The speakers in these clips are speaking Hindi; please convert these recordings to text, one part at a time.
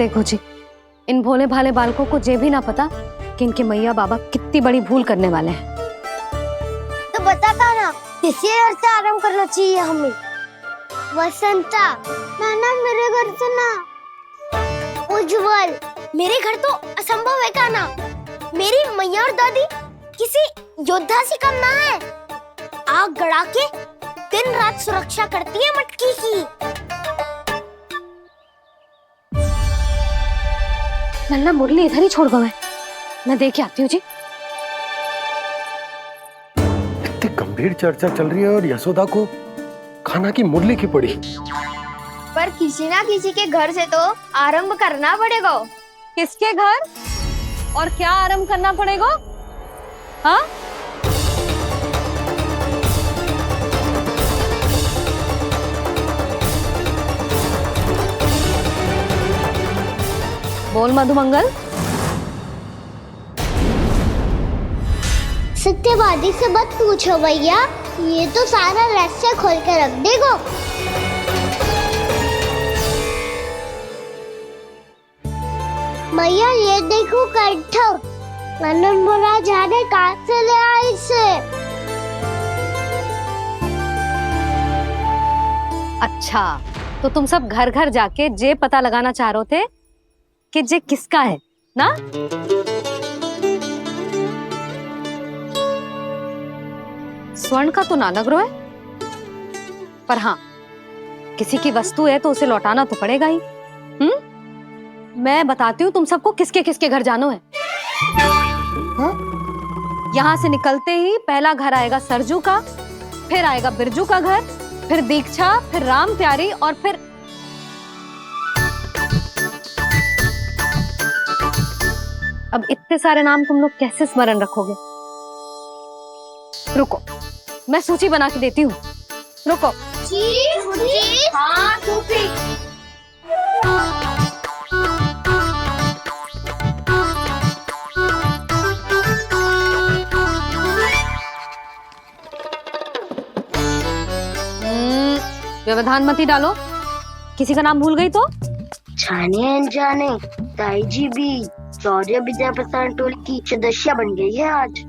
देखो जी, इन भोले भाले बालकों को ये भी ना पता कि इनके मैया बाबा कितनी बड़ी भूल करने वाले हैं। तो बताता ना किसी घर से आरंभ करना चाहिए हमें। वसंता, ना मेरे घर से ना। उज्जवल, मेरे घर तो असंभव है काना। मेरी मैया और दादी किसी योद्धा से कम ना है। आग गड़ा के दिन रात सुरक्षा करती है मटकी की। नन्ना मुरली इधर ही छोड़ गए, मैं देख के आती हूँ जी। इतनी गंभीर चर्चा चल रही है और यशोदा को खाना की मुरली की पड़ी। पर किसी ना किसी के घर से तो आरंभ करना पड़ेगा। किसके घर और क्या आरंभ करना पड़ेगा? हाँ, बोल मधुमंगल। सत्यवादी से मत पूछो भैया, ये तो सारा रहस्य खोल के रख देगा। भैया ये देखो कंठ, आनंद बोला जाने कहाँ से ले आए इसे। अच्छा, तो तुम सब घर घर जाके जे पता लगाना चाह रहे थे कि जे किसका है ना? स्वर्ण का तो ना लग रहा है, पर हाँ, किसी की वस्तु है तो उसे लौटाना तो पड़ेगा ही। मैं बताती हूँ तुम सबको किसके किसके घर जानो है। यहाँ से निकलते ही पहला घर आएगा सरजू का, फिर आएगा बिरजू का घर, फिर दीक्षा, फिर राम प्यारी और फिर अब इतने सारे नाम तुम लोग कैसे स्मरण रखोगे? रुको, मैं सूची बना के देती हूँ। रुको। हाँ, सूची। व्यवधान मत ही डालो, किसी का नाम भूल गई तो? जाने अनजाने ताई जी भी शौर्य विद्या प्रसारण टोली की सदस्य बन गई है आज।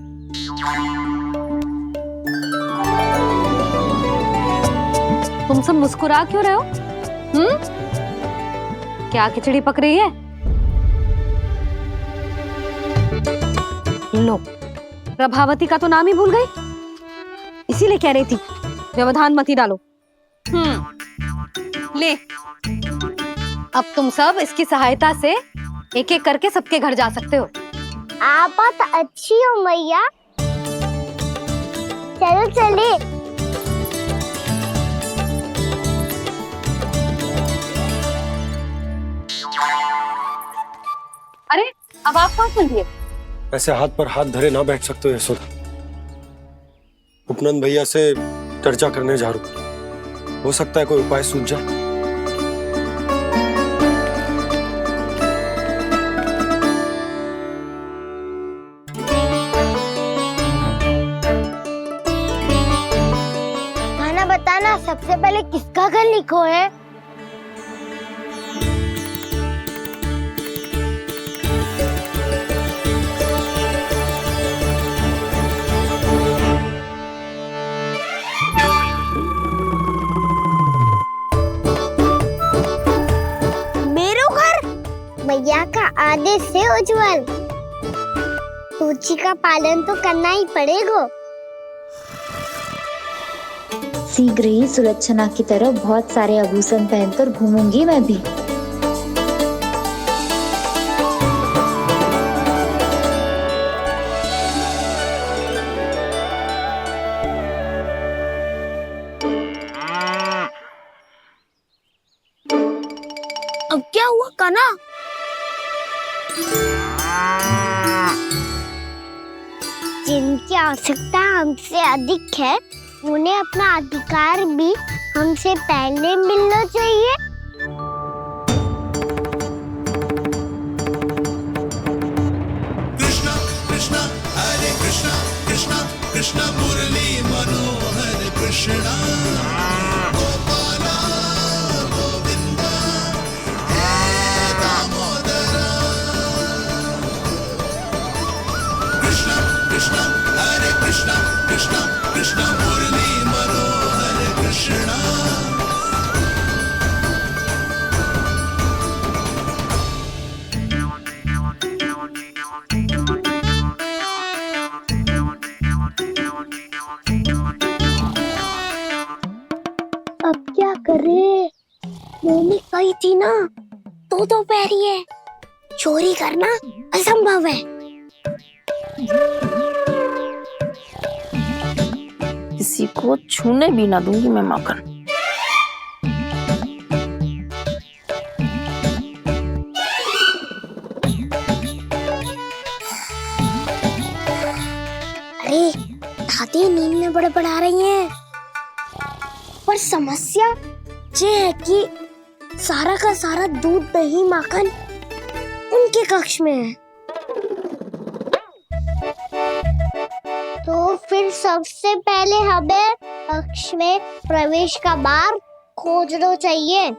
तुम सब मुस्कुरा क्यों रहे हो? क्या खिचड़ी पक रही है? लो, प्रभावती का तो नाम ही भूल गई, इसीलिए कह रही थी व्यवधान मत ही डालो। ले, अब तुम सब इसकी सहायता से एक एक करके सबके घर जा सकते हो। आप तो अच्छी हो मैया, चलो चले। अरे, अब आप कहाँ सुनिए? ऐसे हाथ पर हाथ धरे ना बैठ सकते हो यशोदा। उपनंद भैया से चर्चा करने जा रहा हूं, हो सकता है कोई उपाय सूझ जाए। खाना बताना, सबसे पहले किसका घर लिखो है? भैया का आदेश से उज्जवल, सूची का पालन तो करना ही पड़ेगा। शीघ्र ही सुलक्षणा की तरह बहुत सारे आभूषण पहनकर घूमूंगी मैं भी। अब क्या हुआ काना? जिनकी आवश्यकता हमसे अधिक है, उन्हें अपना अधिकार भी हमसे पहले मिलना चाहिए। कृष्णा कृष्णा हरे कृष्णा कृष्णा कृष्णा मुरली मनोहर कृष्णा गोपाला गोविंदा हे दामोदर क्या करे? मम्मी कही थी ना, दो पैरी है, चोरी करना असंभव है। किसी को छूने भी ना दूंगी मैं माखन। अरे दादी नींद में बड़बड़ा रही हैं, पर समस्या ये है कि सारा का सारा दूध दही माखन उनके कक्ष में है। तो फिर सबसे पहले हमें कक्ष में प्रवेश का मार्ग खोजना चाहिए।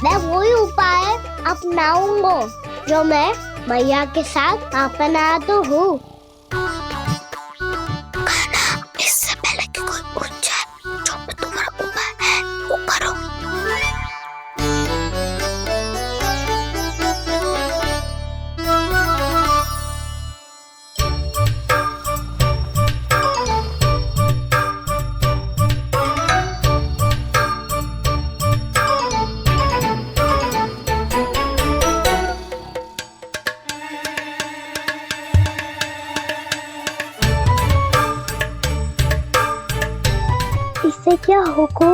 मैं वही उपाय अपनाऊंगा जो मैं भैया के साथ अपनाता हूँ। इससे पहले कि कोई पूछ जाए, जो भी तुम्हारा उपाय है वो करो। इससे क्या होगा?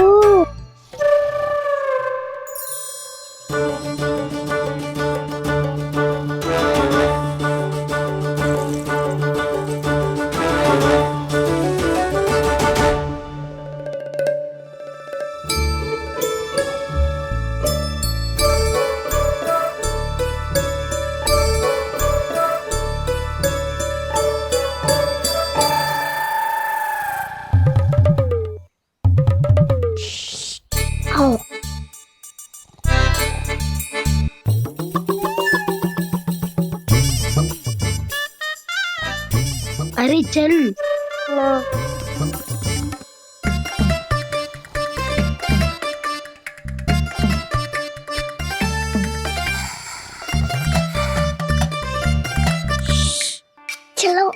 आओ। अरे चल ना। चलो।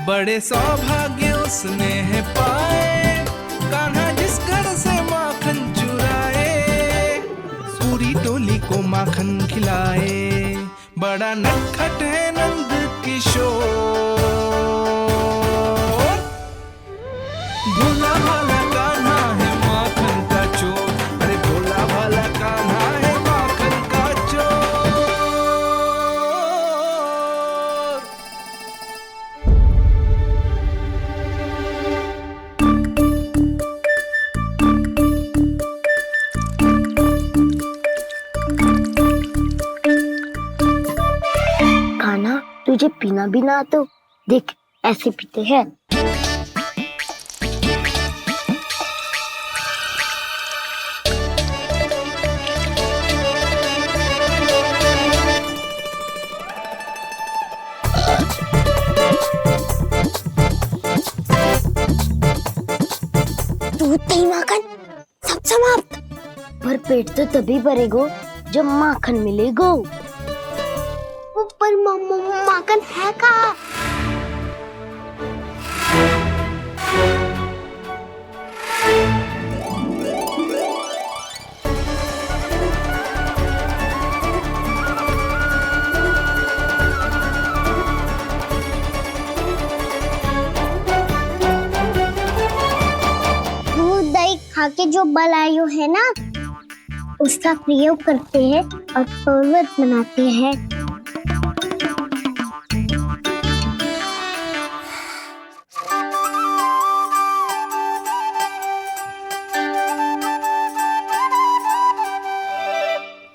बड़े सौभाग्य उसने है पाए, कान्हा जिस घर से माखन चुराए, सूरी टोली को माखन खिलाए, बड़ा नटखट है नंद किशोर। भोला भाला कान्हा है माखन का चोर, अरे भोला भाला कान्हा है माखन का चोर। कान्हा, तुझे पीना भी ना तो देख ऐसे पीते हैं। दूध दही माखन सब समाप्त। पर पेट तो तभी भरेगो जब माखन मिलेगो। पर माखन है कहाँ? दूध दही खा के जो बल आयु है ना, उसका प्रयोग करते हैं और पर्वत बनाते हैं।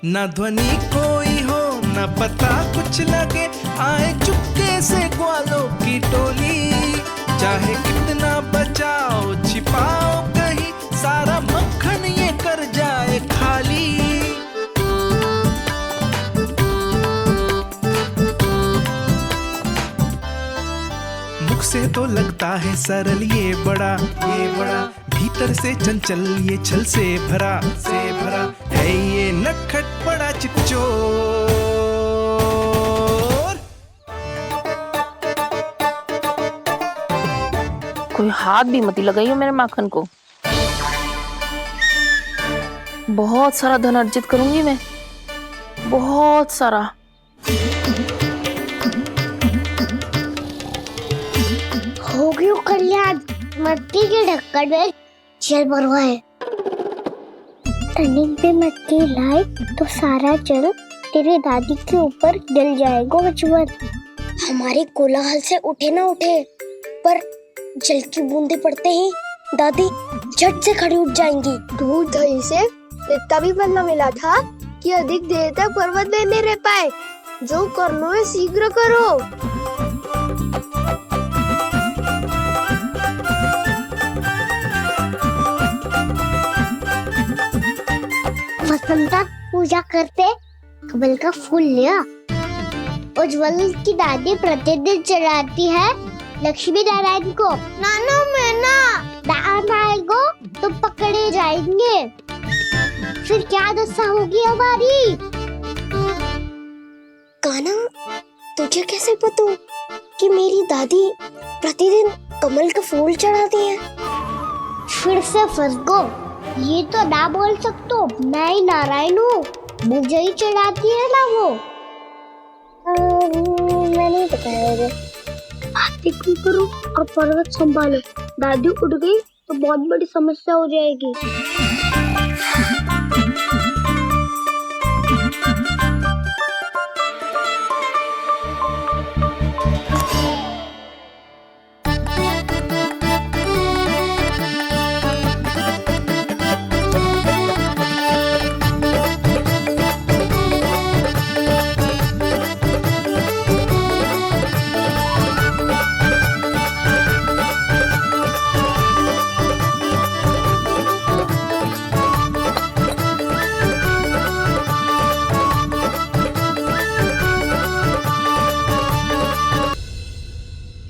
न ध्वनि कोई हो न पता कुछ लगे, आए चुपके से ग्वालों की टोली, चाहे कितना बचाओ छिपाओ कहीं, सारा मक्खन ये कर जाए खाली। रुख से तो लगता है सरल ये बड़ा भीतर से चंचल ये छल से भरा है ये नटखट बड़ा चिकचोर। कोई हाथ भी मत लगाइयो मेरे माखन को। बहुत सारा धन अर्जित करूंगी मैं, बहुत सारा। हो गयो कल्याण, मट्टी के ढक्कन में जल भरवा है। टर्निंग पे मट्टी लाए तो सारा जल तेरे दादी के ऊपर डल जाएगा बचवन। हमारे कोलाहल से उठे ना उठे, पर जल की बूंदे पड़ते ही दादी झट से खड़ी उठ जाएंगी। दूध दही से इतना भी बदला मिला था कि अधिक देर तक पर्वत में नहीं रह पाए। जो करना है शीघ्र करो। वसंता पूजा करते कमल का फूल लिया। उज्ज्वल की दादी प्रतिदिन चढ़ाती है लक्ष्मी नारायण को। नाना मैं आएगो तो पकड़े जाएंगे। फिर क्या दशा होगी हमारी? कान्हा, तुझे कैसे पता कि मेरी दादी प्रतिदिन कमल का फूल चढ़ाती है? फिर से फंस गो। ये तो ना बोल सकतो, मैं ही नारायण हूँ, मुझे ही चढ़ाती है ना वो। मैं नहीं बताया। आरती करो और पर्वत संभालो। दादी उठ गई तो बहुत बड़ी समस्या हो जाएगी।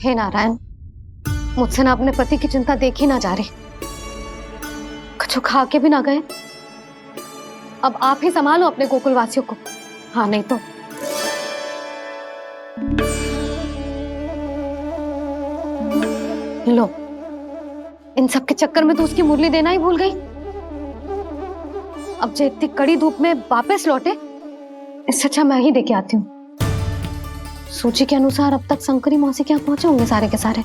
हे नारायण, मुझसे ना अपने पति की चिंता देखी ना जा रही, कुछ खा के भी ना गए। अब आप ही संभालो अपने गोकुल वासियों को। हाँ नहीं तो लो, इन सब के चक्कर में तो उसकी मुरली देना ही भूल गई। अब जो इतनी कड़ी धूप में वापस लौटे, इससे अच्छा मैं ही देके आती हूँ। सूची के अनुसार अब तक शंकरी मौसी के यहाँ पहुंचे होंगे सारे के सारे।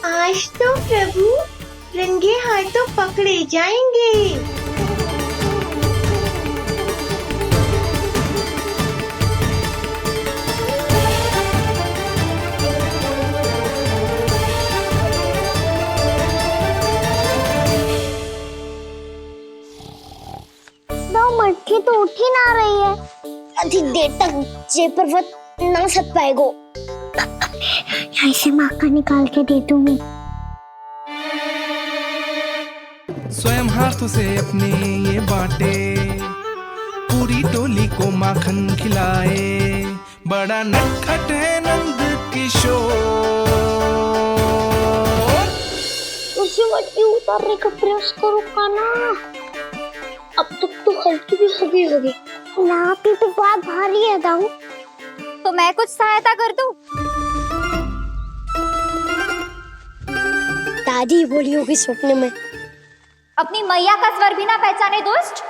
आज तो प्रभु रंगे हाथों पकड़े जाएंगे। मटकी तो उठ ही ना रही है। अधिक देर तक ये पर्वत ना सक पाएगो। यहाँ से माखन निकाल के दे दूंगी। स्वयं हाथों से अपने ये बाटे, पूरी टोली को माखन खिलाए। बड़ा नटखट है नंद किशोर। उसे मटकी उतारने का प्रयास करो कान्हा। अब तक तो हल्की भी होगी। नापी तो बहुत भारी है दाऊ। तो मैं कुछ सहायता कर दूं? दादी बोली होगी सपने में। अपनी मैया का स्वर भी ना पहचाने दुष्ट।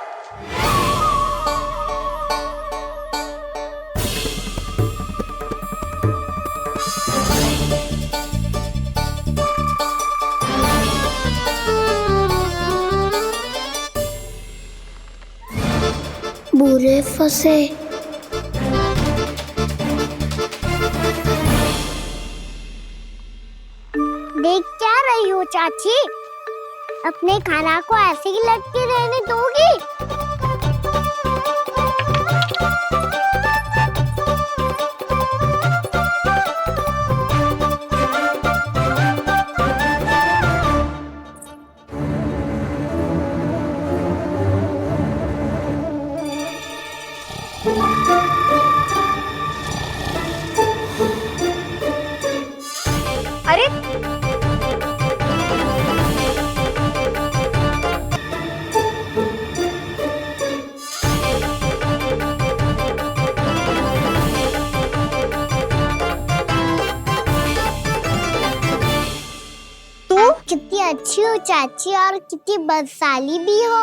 बुरे फंसे। देख क्या रही हो चाची? अपने खाना को ऐसे ही लटके रहने दोगी? अरे आप कितनी अच्छी हो चाची और कितनी बदसाली भी हो।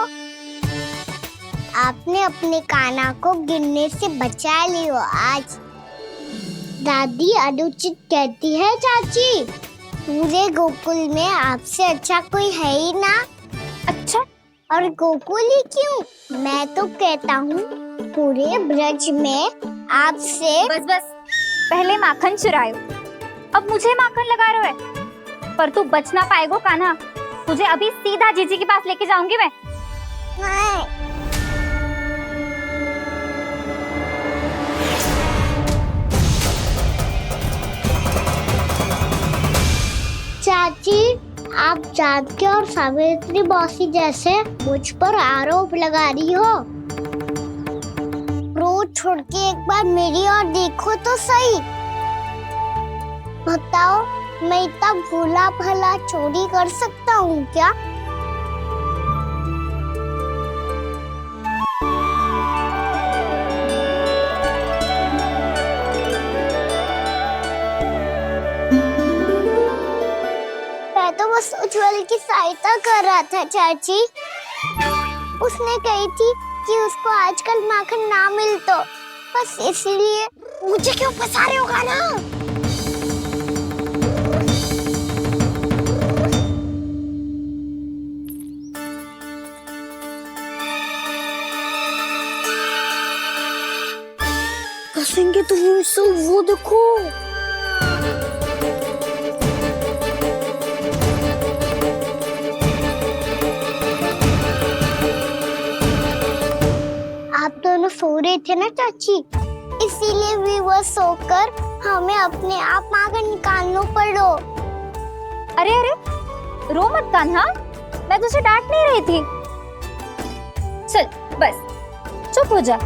आपने अपने कान्हा को गिरने से बचा ली हो आज। दादी अनुचित कहती है चाची, पूरे गोकुल में आपसे अच्छा कोई है ही ना। अच्छा, और गोकुल ही क्यों, मैं तो कहता हूँ पूरे ब्रज में आपसे। बस बस, पहले माखन चुरायो, अब मुझे माखन लगा रहे हो। पर तू बच ना पाएगो कान्हा, तुझे अभी सीधा जीजी के पास लेके जाऊंगी मैं। नहीं। चाची, आप जानकी और सावित्री मौसी जैसे मुझ पर आरोप लगा रही हो। रोज छोड़ के एक बार मेरी ओर देखो तो सही। बताओ, मैं इतना भोला भला चोरी कर सकता हूँ क्या? मैं तो बस उज्जवल की सहायता कर रहा था चाची। उसने कही थी कि उसको आजकल माखन ना मिल तो बस इसलिए। मुझे क्यों फंसा रहे हो कान्हा? फंसेंगे तो वो देखो। आप दोनों सो रहे थे ना चाची, इसीलिए भी वो सोकर हमें अपने आप माखन निकालना पड़ो। अरे अरे, रो मत कान्हा, मैं तुझे डांट नहीं रही थी। चल बस चुप हो जा।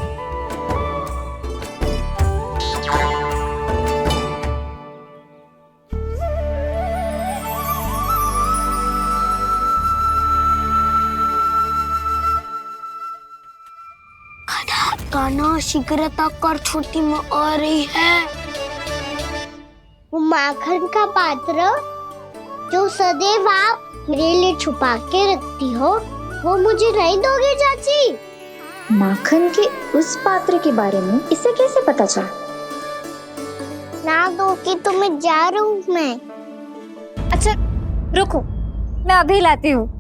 कान्हा शीघ्रता कर, छोटी में आ रही है। वो माखन का पात्र जो सदैव आप मेरे लिए छुपा के रखती हो, वो मुझे नहीं दोगे चाची? माखन के उस पात्र के बारे में इसे कैसे पता चला? ना दोगी तो मैं जा रहा हूँ मैं। अच्छा रुको, मैं अभी लाती हूँ।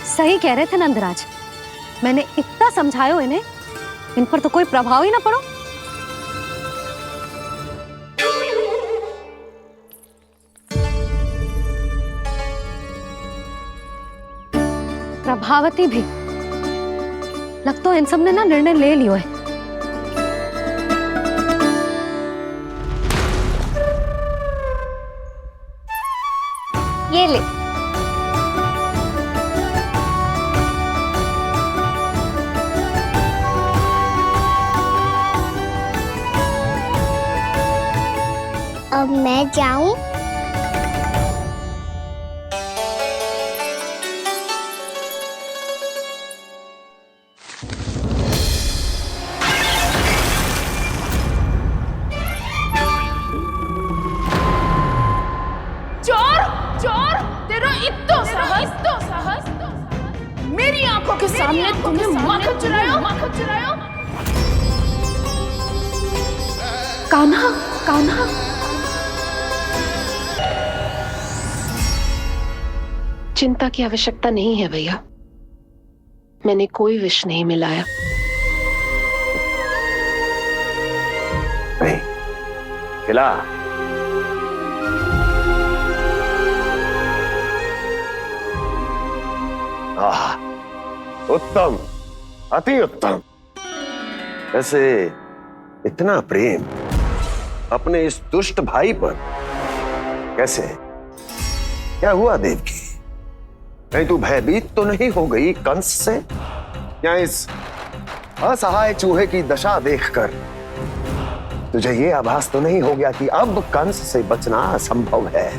सही कह रहे थे नंदराज, मैंने इतना समझायो इन्हें, इन पर तो कोई प्रभाव ही ना पड़ो। प्रभावती भी लग तो इन सब ने ना निर्णय ले लियो है। ये ले। अब मैं जाऊं? चोर चोर, तेरा इतना साहस, मेरी आंखों के सामने तुमने माखन चुराया। कान्हा, कान्हा, चिंता की आवश्यकता नहीं है भैया, मैंने कोई विष नहीं मिलाया। नहीं खिला। उत्तम, अति उत्तम। वैसे इतना प्रेम अपने इस दुष्ट भाई पर कैसे? क्या हुआ देवकी? कहीं तू भयभीत तो नहीं हो गई कंस से? या इस असहाय चूहे की दशा देखकर तुझे ये आभास तो नहीं हो गया कि अब कंस से बचना असंभव है?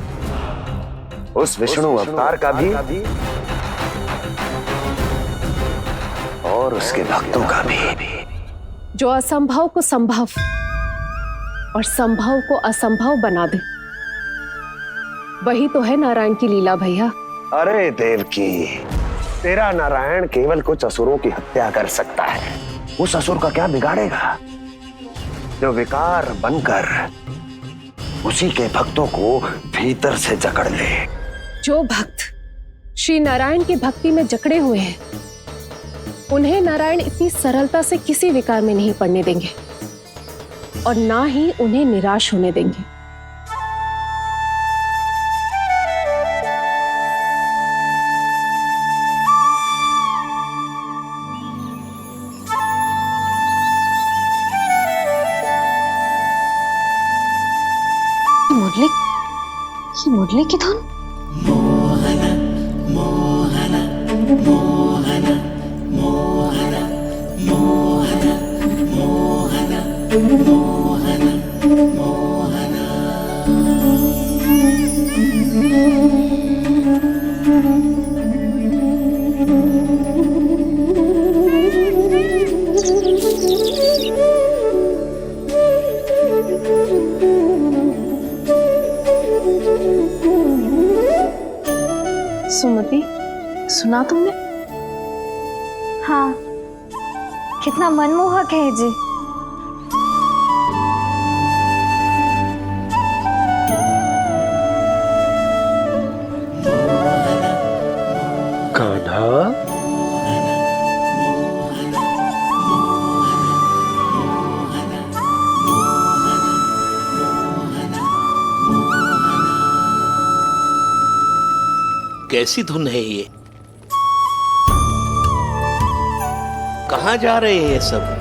उस विष्णु अवतार का भी और उसके भक्तों का भी। जो असंभव को संभव और संभव को असंभव बना दे, वही तो है नारायण की लीला भैया। अरे देवकी, तेरा नारायण केवल कुछ असुरों की हत्या कर सकता है। उस असुर का क्या बिगाड़ेगा जो विकार बनकर उसी के भक्तों को भीतर से जकड़ ले। जो भक्त श्री नारायण की भक्ति में जकड़े हुए हैं, उन्हें नारायण इतनी सरलता से किसी विकार में नहीं पड़ने देंगे और ना ही उन्हें निराश होने देंगे। मुरली की धुन। सुमति, सुना तुमने? हाँ, कितना मनमोहक है जी। कान्हा, कैसी धुन है ये? कहाँ जा रहे हैं ये सब?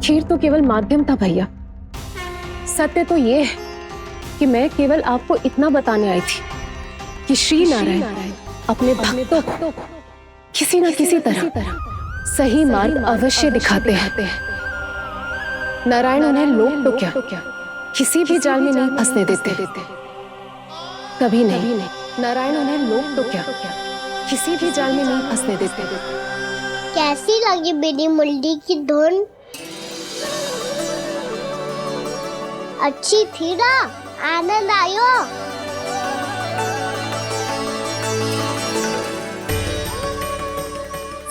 खीर तो केवल माध्यम था भैया। सत्य तो ये है कि मैं केवल आपको इतना बताने आई थी कि श्री नारायण अपने भक्तों को किसी न किसी तरह सही मार्ग अवश्य दिखाते हैं। नारायण उन्हें लोग तो क्या किसी भी जाल में नहीं फंसने देते, कभी नहीं। नारायण उन्हें लोग तो क्या किसी भी जाल में नहीं फंसने देते। कैसी लगी मेरी मुरली की धुन? अच्छी थी ना? आनंद आयो?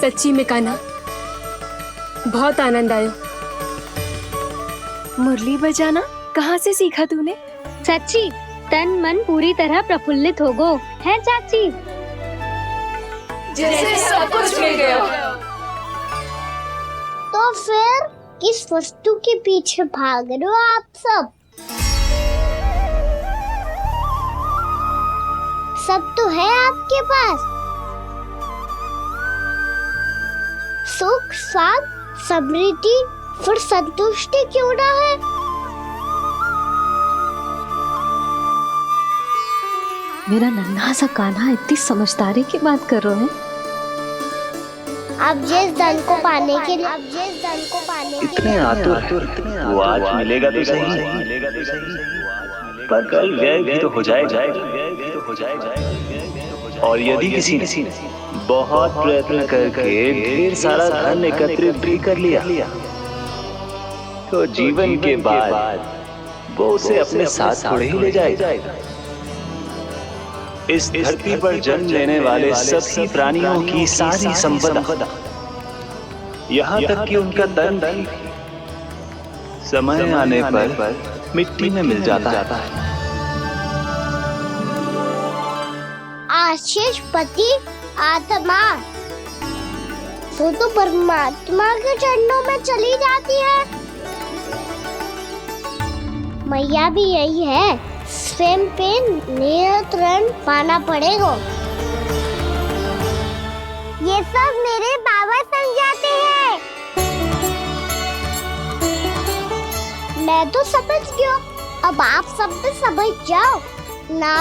सच्ची में कान्हा, बहुत आनंद आयो। मुरली बजाना कहाँ से सीखा तूने? चाची, तन मन पूरी तरह प्रफुल्लित हो गो है चाची। जैसे सब कुछ मिल गया। तो फिर किस वस्तु के पीछे भाग रहे हो आप सब? सब तो है आपके पास, सुख, स्वाद, समृद्धि, फिर संतुष्टि क्यों ना है? मेरा नन्हा सा कान्हा इतनी समझदारी की बात कर रहे हैं। अब जिस धन को पाने के लिए इतने आतुर वो आज मिलेगा तो सही, पर कल गए भी तो हो जाएगा। और यदि किसी ने बहुत प्रयत्न करके ढेर सारा धन एकत्रित भी कर लिया, तो जीवन के बाद वो उसे अपने साथ थोड़े ही ले जाएगा। इस धरती पर जन्म लेने वाले सभी प्राणियों की सारी संपदा, यहाँ तक कि उनका तन भी समय आने पर मिट्टी में मिल जाता है। आशीष पति आत्मा वो तो परमात्मा के चरणों में चली जाती है। मैया भी यही है, स्वयं पे नियंत्रण पाना पड़ेगा। ये सब मेरे बाबा समझाते हैं। मैं तो समझ गया, अब आप सब भी समझ जाओ ना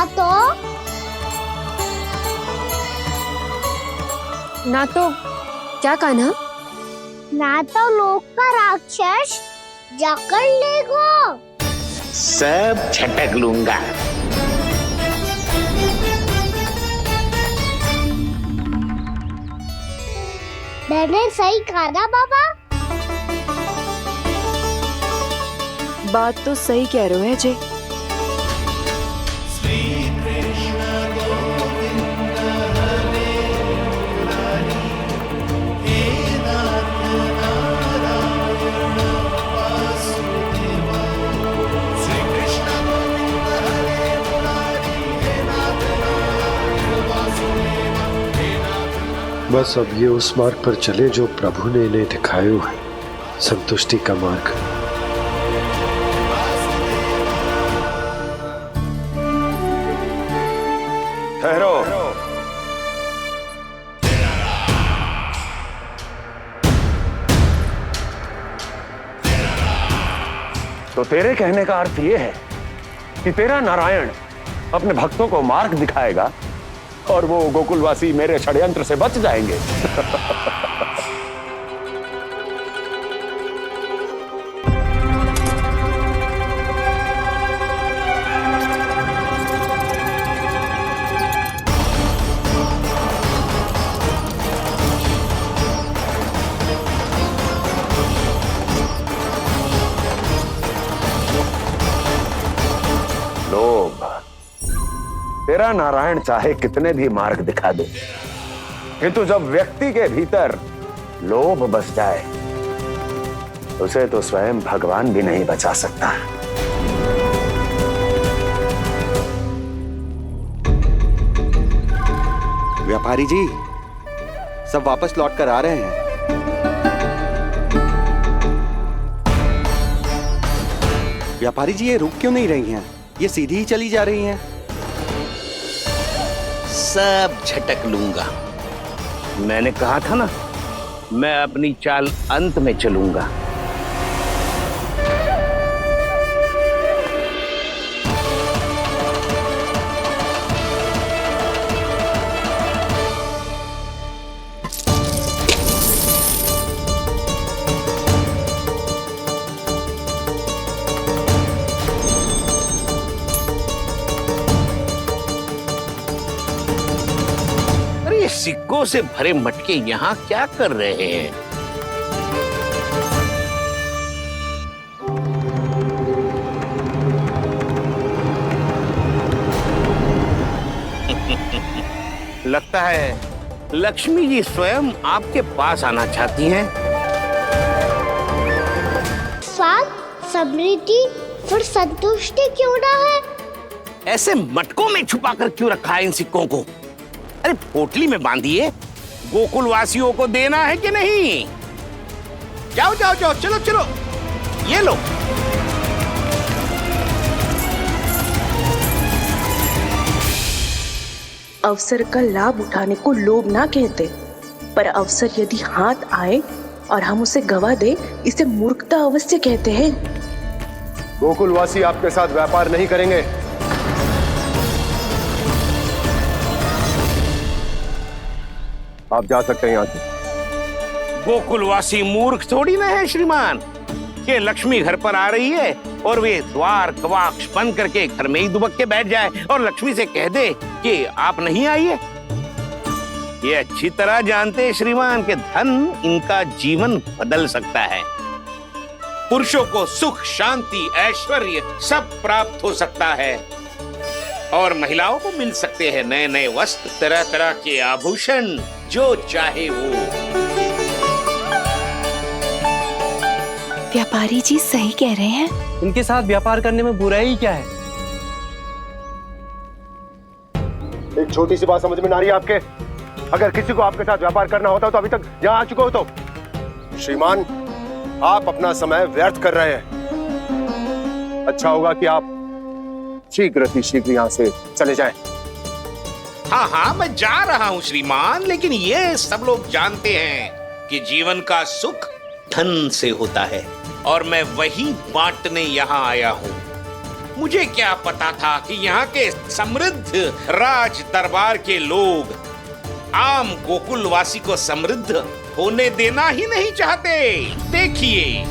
तो क्या कान्हा? ना तो लोक का राक्षस जकड़ लेगा। सब झटक लूंगा। मैंने सही कहा ना बाबा? बात तो सही कह रहे हो है जय। बस अब ये उस मार्ग पर चले जो प्रभु ने इन्हें दिखाया है, संतुष्टि का मार्ग। ठहरो। तो तेरे कहने का अर्थ यह है कि तेरा नारायण अपने भक्तों को मार्ग दिखाएगा और वो गोकुलवासी मेरे षड्यंत्र से बच जाएंगे। लोभ। तेरा नारायण चाहे कितने भी मार्ग दिखा दे, किंतु जब व्यक्ति के भीतर लोभ बस जाए, उसे तो स्वयं भगवान भी नहीं बचा सकता। व्यापारी जी, सब वापस लौट कर आ रहे हैं। व्यापारी जी, ये रुक क्यों नहीं रही हैं? ये सीधी ही चली जा रही हैं। सब झटक लूंगा। मैंने कहा था ना, मैं अपनी चाल अंत में चलूंगा। सिक्कों से भरे मटके यहाँ क्या कर रहे हैं? लगता है लक्ष्मी जी स्वयं आपके पास आना चाहती हैं। स्वाद, समृद्धि और संतुष्टि क्यों ना है? ऐसे मटकों में छुपा कर क्यों रखा है इन सिक्कों को? अरे पोटली में बांधिए, गोकुल वासियों को देना है कि नहीं? जाओ जाओ जाओ, चलो चलो, ये लो। अवसर का लाभ उठाने को लोभ ना कहते, पर अवसर यदि हाथ आए और हम उसे गवा दे, इसे मूर्खता अवश्य कहते हैं। गोकुलवासी आपके साथ व्यापार नहीं करेंगे। आप जा सकते हैं यहाँ से। गोकुलवासी मूर्ख थोड़ी ना है श्रीमान। ये लक्ष्मी घर पर आ रही है और वे द्वार कवाक्ष बंद करके घर में ही दुबक के बैठ जाए और लक्ष्मी से कह दे कि आप नहीं आइए। ये अच्छी तरह जानते हैं श्रीमान कि धन इनका जीवन बदल सकता है। पुरुषों को सुख, शांति, ऐश्वर्य सब प्राप्त हो सकता है और महिलाओं को मिल सकते हैं नए नए वस्त्र, तरह तरह के आभूषण, जो चाहे वो। व्यापारी जी सही कह रहे हैं। इनके साथ व्यापार करने में बुराई क्या है? एक छोटी सी बात समझ में ना रही है आपके? अगर किसी को आपके साथ व्यापार करना होता तो अभी तक यहाँ आ चुके हो। तो श्रीमान, आप अपना समय व्यर्थ कर रहे हैं। अच्छा होगा कि आप शीघ्र ही शीघ्र यहाँ से चले जाएं। हाँ हाँ, मैं जा रहा हूँ श्रीमान, लेकिन ये सब लोग जानते हैं कि जीवन का सुख धन से होता है और मैं वही बांटने यहाँ आया हूँ। मुझे क्या पता था कि यहाँ के समृद्ध राज दरबार के लोग आम गोकुलवासी को समृद्ध होने देना ही नहीं चाहते। देखिए,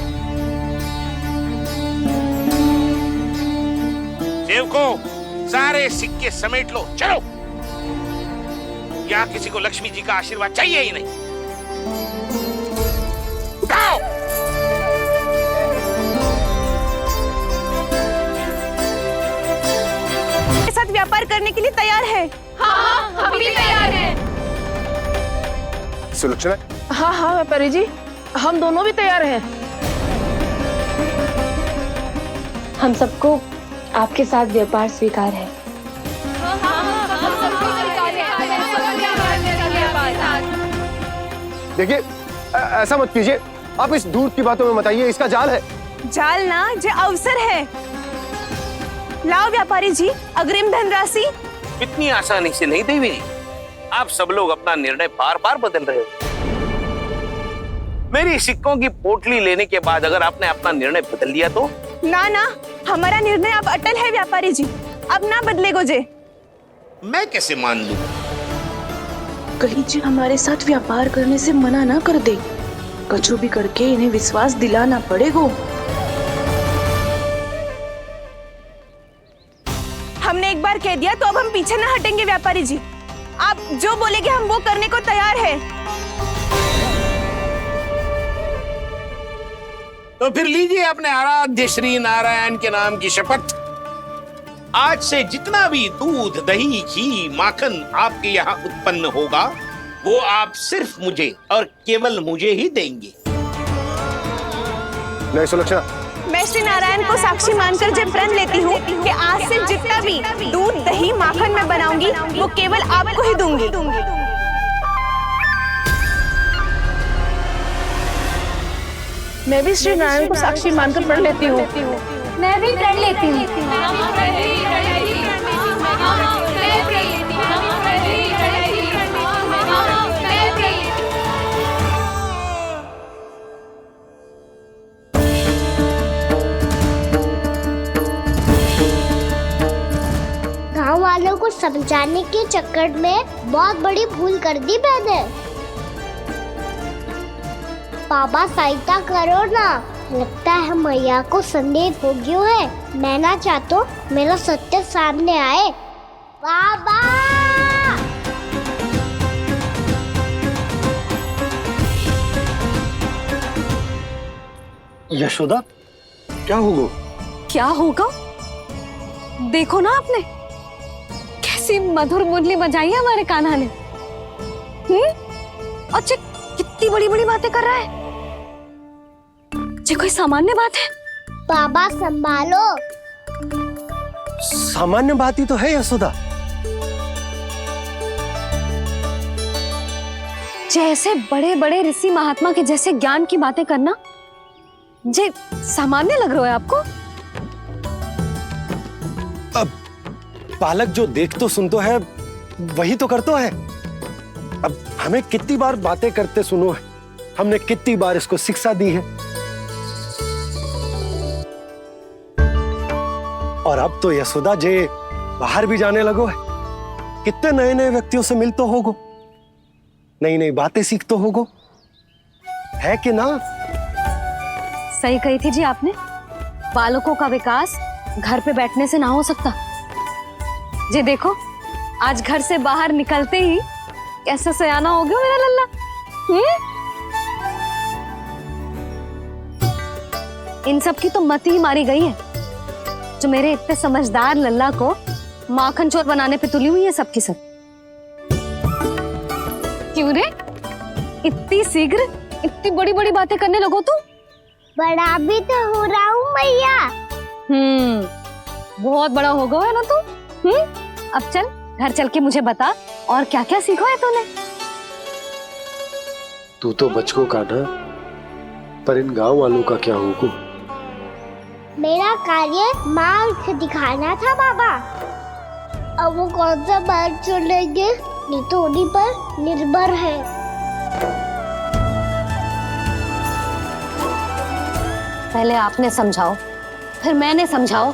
सेवकों, सारे सिक्के समेट लो, चलो। यहाँ किसी को लक्ष्मी जी का आशीर्वाद चाहिए ही नहीं। उठाओ। के साथ व्यापार करने के लिए तैयार है। हाँ, हम भी तैयार हैं। सुलक्षणा? हाँ हाँ व्यापारी जी, हम दोनों भी तैयार हैं। हम सबको आपके साथ व्यापार स्वीकार है। देखिए, ऐसा मत कीजिए। आप इस दूध की बातों में मत आइए, इसका जाल है। जाल ना, जो अवसर है। लाओ व्यापारी जी अग्रिम धनराशि। इतनी आसानी से नहीं देवी जी। आप सब लोग अपना निर्णय बार बार बदल रहे हो। मेरी सिक्कों की पोटली लेने के बाद अगर आपने अपना निर्णय बदल लिया तो? ना ना, हमारा निर्णय अब अटल है व्यापारी जी, अब ना बदले गोजे। मैं कैसे मान लूं? कहीं जी हमारे साथ व्यापार करने से मना ना कर दे। कछु भी करके इन्हें विश्वास दिलाना पड़ेगा। हमने एक बार कह दिया तो अब हम पीछे ना हटेंगे व्यापारी जी। आप जो बोलेंगे हम वो करने को तैयार है। तो फिर लीजिए अपने आराध्य श्री नारायण के नाम की शपथ। आज से जितना भी दूध, दही, घी, माखन आपके यहाँ उत्पन्न होगा वो आप सिर्फ मुझे और केवल मुझे ही देंगे। नहीं सुलक्षणा, मैं श्री नारायण को साक्षी मानकर जब प्रण लेती हूँ कि आज से जितना भी दूध, दही, माखन मैं बनाऊंगी वो केवल आपको ही दूंगी। मैं भी श्री नारायण को साक्षी मानकर प्रण लेती हूँ। मैं भी प्रण लेती हूँ। गाँव वालों को समझाने के चक्कर में बहुत बड़ी भूल कर दी मैंने। बाबा सहायता करो ना, लगता है मैया को संदेह हो गया है। मैं ना चाहता मेरा सत्य सामने आए। बाबा! यशोदा, क्या होगा? क्या होगा? देखो ना आपने कैसी मधुर मुरली बजाई है हमारे कान्हा ने। अच्छा, कितनी बड़ी बड़ी बातें कर रहा है। ये कोई सामान्य बात है? बाबा संभालो। सामान्य बात ही तो है यशोदा। जैसे बड़े बड़े ऋषि महात्मा के जैसे ज्ञान की बातें करना जे सामान्य लग रहा है आपको? अब बालक जो देख तो सुन तो है वही तो करतो है। अब हमें कितनी बार बातें करते सुनो है, हमने कितनी बार इसको शिक्षा दी है। और अब तो यशोदा जे बाहर भी जाने लगो है, कितने नए नए व्यक्तियों से मिलते होगो, नई नई बातें सीखते होगो, है कि ना? सही कही थी जी आपने। बालकों का विकास घर पे बैठने से ना हो सकता। जी देखो, आज घर से बाहर निकलते ही कैसा सयाना हो गया मेरा लल्ला। इन सब की तो मत ही मारी गई है, जो मेरे इतने समझदार लल्ला को माखन चोर बनाने पे तुली हुई है सबकी सब। क्यों रे, इतनी शीघ्र इतनी बड़ी बड़ी बातें करने लगो तू? बड़ा भी तो हो रहा हूँ मैया। बहुत बड़ा हो गया है ना तू। अब चल घर चल के मुझे बता और क्या क्या सीखा है तूने। तू तो बचको कान्हा, पर इन गांव वालों का क्या होगा? मेरा कार्य मार्ग दिखाना था बाबा। अब वो कौन सा मार्ग चलेंगे ये तो उन्हीं पर निर्भर है। पहले आपने समझाओ, फिर मैंने समझाओ,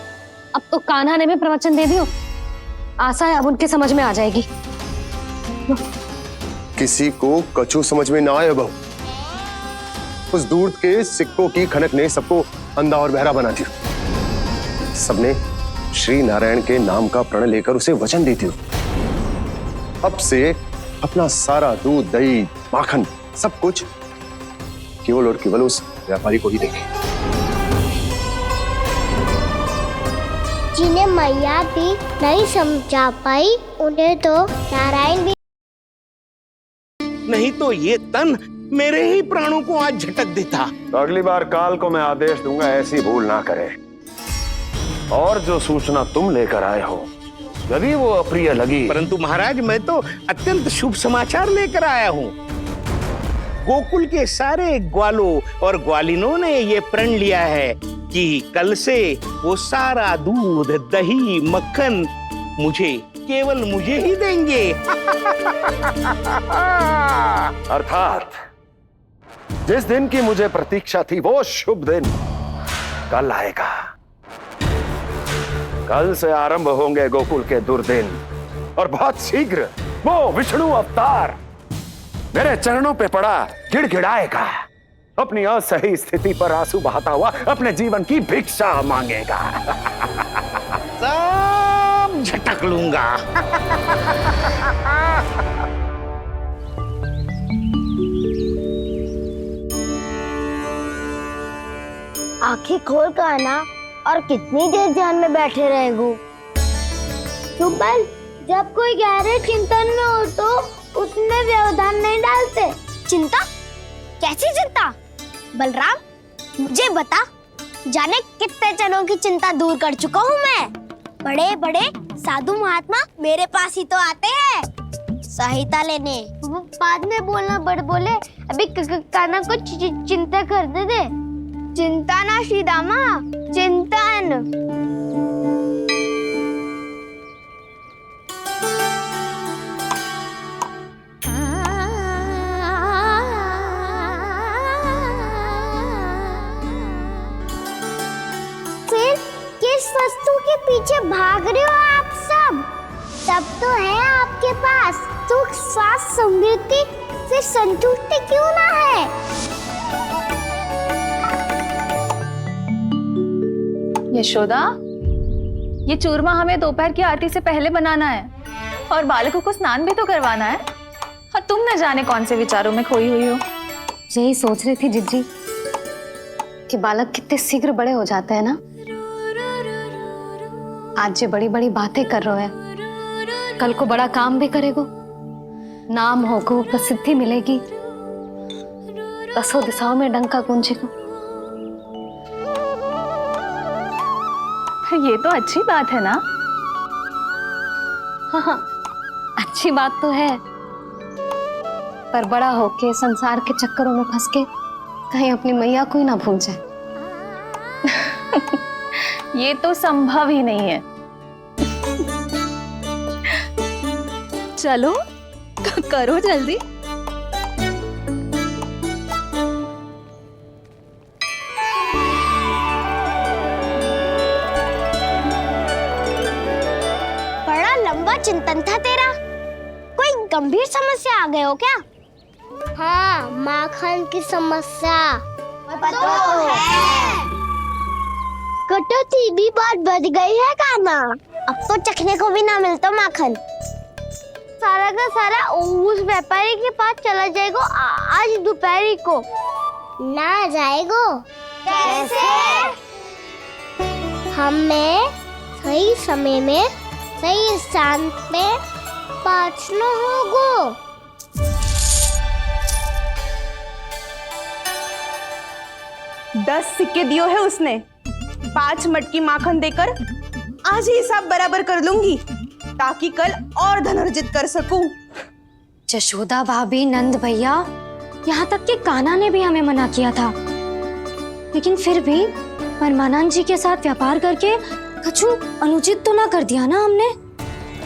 अब तो कान्हा ने भी प्रवचन दे दियो। आशा है अब उनके समझ में आ जाएगी। किसी को कछु समझ में ना आए बहू। उस दूर के सिक्कों की खनक ने सबको अंधा और बहरा बना दिया। सबने श्री नारायण के नाम का प्रण लेकर उसे वचन दी थी। अब से अपना सारा दूध, दही, माखन सब कुछ केवल और केवल उस व्यापारी को ही देंगे। जिन्हें मैया भी नहीं समझा पाई उन्हें तो नारायण भी। नहीं तो ये तन मेरे ही प्राणों को आज झटक देता। तो अगली बार काल को मैं आदेश दूंगा ऐसी भूल ना करे। और जो सूचना तुम लेकर आए हो यदि वो अप्रिय लगी। परंतु महाराज, मैं तो अत्यंत शुभ समाचार लेकर आया हूँ। गोकुल के सारे ग्वालों और ग्वालिनों ने ये प्रण लिया है कि कल से वो सारा दूध, दही, मक्खन केवल मुझे ही देंगे। अर्थात जिस दिन की मुझे प्रतीक्षा थी वो शुभ दिन कल आएगा। कल से आरंभ होंगे गोकुल के दुर्दिन और बहुत शीघ्र वो विष्णु अवतार मेरे चरणों पे पड़ा गिड़गिड़ाएगा, अपनी असही स्थिति पर आंसू बहाता हुआ अपने जीवन की भिक्षा मांगेगा। सब झटक लूंगा। आंखें खोल कर आना और कितनी देर ध्यान में बैठे रहेगो। सुबह जब कोई गहरे चिंतन में हो तो उसमें व्यवधान नहीं डालते। चिंता? कैसी चिंता? बलराम मुझे बता, जाने कितने जनों की चिंता दूर कर चुका हूँ मैं। बड़े बड़े साधु महात्मा मेरे पास ही तो आते हैं सहायता लेने। बाद में बोलना बड़ बोले, अभी कान्हा को चिंता कर दे। चिंता ना श्रीदामा, चिंतन। फिर किस वस्तु के पीछे भाग रहे हो आप सब? सब तो है आपके पास सुख, स्वास्थ्य, समृद्धि, फिर संतुष्टि क्यों ना है? यशोदा, ये चूरमा हमें दोपहर की आरती से पहले बनाना है और बालकों को स्नान भी तो करवाना है। और तुम न जाने कौन से विचारों में खोई हुई हो। यही सोच रही थी जिज्जी कि बालक कितने शीघ्र बड़े हो जाते हैं ना। आज जो बड़ी बड़ी बातें कर रहे हैं, कल को बड़ा काम भी करेगो, नाम होगो, प्रसिद्धि मिलेगी, दसों दिशाओं में डंका गूंजेगा। ये तो अच्छी बात है ना। हाँ, अच्छी बात तो है, पर बड़ा होके संसार के चक्करों में फंस के कहीं अपनी मैया को ही ना भूल जाए। ये तो संभव ही नहीं है। चलो करो जल्दी। बड़ा लंबा चिंतन था तेरा। कोई गंभीर समस्या आ गए हो क्या? हाँ, माखन की समस्या तो है। कटौती भी बहुत बढ़ गई है काना। अब तो चखने को भी ना मिलता माखन। सारा का सारा उस व्यापारी के पास चला जाएगा आज दोपहर को। ना जाएगो? कैसे? हमें सही समय में सही स्थान पे पहुंचना होगा। 10 सिक्के दियो है उसने। 5 मटकी माखन देकर आज ही हिसाब बराबर कर लूंगी, ताकि कल और धन अर्जित कर सकूं। जशोदा भाभी, नंद भैया, यहाँ तक कि कान्हा ने भी हमें मना किया था, लेकिन फिर भी परमानंद जी के साथ व्यापार करके कछु अनुचित तो ना कर दिया ना हमने?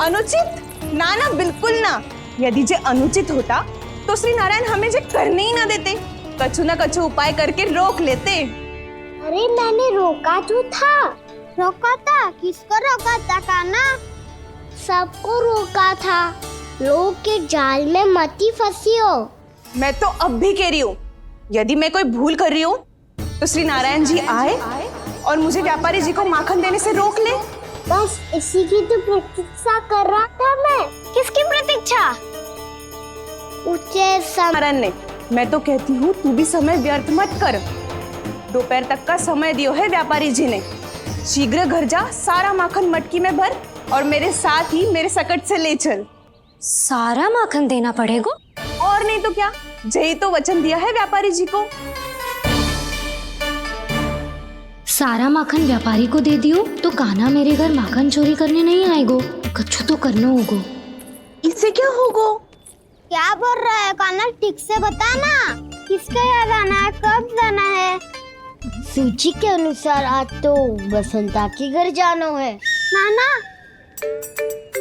अनुचित? ना ना, बिल्कुल ना। यदि जे अनुचित होता तो श्री नारायण हमें जे करने ही ना देते, कछु ना कछु उपाय करके रोक लेते। अरे मैंने रोका तो था। रोका था? किसको रोका था कान्हा? सबको रोका था। लोग के जाल में मती फंसी हो। मैं तो अब भी कह रही हूँ, यदि मैं कोई भूल कर रही हूँ तो श्री नारायण जी आए और मुझे व्यापारी जी को माखन देने से रोक ले। बस इसी की तो प्रतीक्षा कर रहा था मैं। किसकी प्रतीक्षा? उच्च नारायण ने। मैं तो कहती हूँ तू भी समय व्यर्थ मत कर। दोपहर तक का समय दियो है व्यापारी जी ने। शीघ्र घर जा, सारा माखन मटकी में भर और मेरे साथ ही मेरे सकट से ले चल। सारा माखन देना पड़ेगा? और नहीं तो क्या, यही तो वचन दिया है व्यापारी जी को। सारा माखन व्यापारी को दे दियो तो कान्हा मेरे घर माखन चोरी करने नहीं आएगो। कछु तो करना होगा। इससे क्या होगा? क्या बोल रहा है कान्हा? ठीक से बता ना। किसका यहाँ जाना है, कब जाना है? सूची के अनुसार आज तो बसंता के घर जाना है। नाना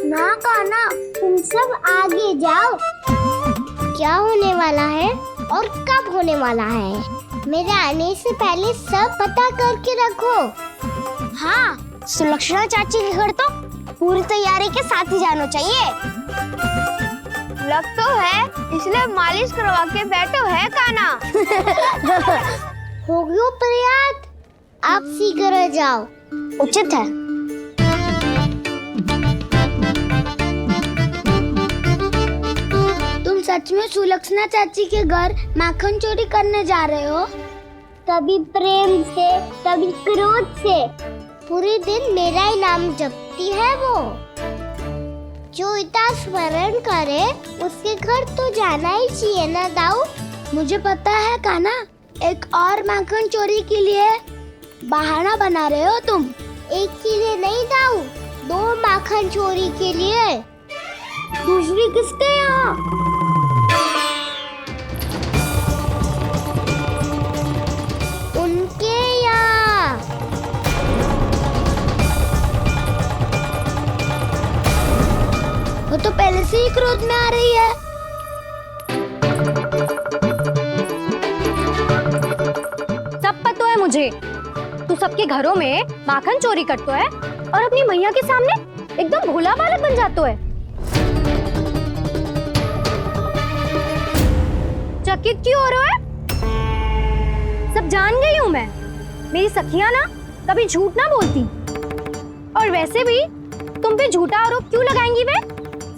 ना कान्हा, तुम सब आगे जाओ। क्या होने वाला है और कब होने वाला है, मेरे आने से पहले सब पता करके रखो। हाँ, सुलक्षणा चाची के घर तो पूरी तैयारी के साथ ही जाना चाहिए। लग तो है, इसलिए मालिश करवा के बैठो है कान्हा। हो गयो प्रयास, आप शीघ्र जाओ, उचित है। तुम सच में सुलक्षणा चाची के घर माखन चोरी करने जा रहे हो? कभी प्रेम से, कभी क्रोध से, पूरे दिन मेरा ही नाम जपती है वो। जो इतना स्मरण करे उसके घर तो जाना ही चाहिए ना दाऊ। मुझे पता है कान्हा, एक और माखन चोरी के लिए बहाना बना रहे हो तुम। एक के लिए नहीं दाऊ, 2 माखन चोरी के लिए। दूसरी किसके यहाँ? उनके यहाँ। वो तो पहले से ही क्रोध में आ रही है। सब पता है मुझे, तू सबके घरों में माखन चोरी करतो है और अपनी मैया के सामने एकदम भोला बालक बन जातो है। चकित क्यों हो रहे हो? सब जान गई हूँ मैं। मेरी सखियां ना कभी झूठ ना बोलती, और वैसे भी तुम पे झूठा आरोप क्यों लगाएंगी वे?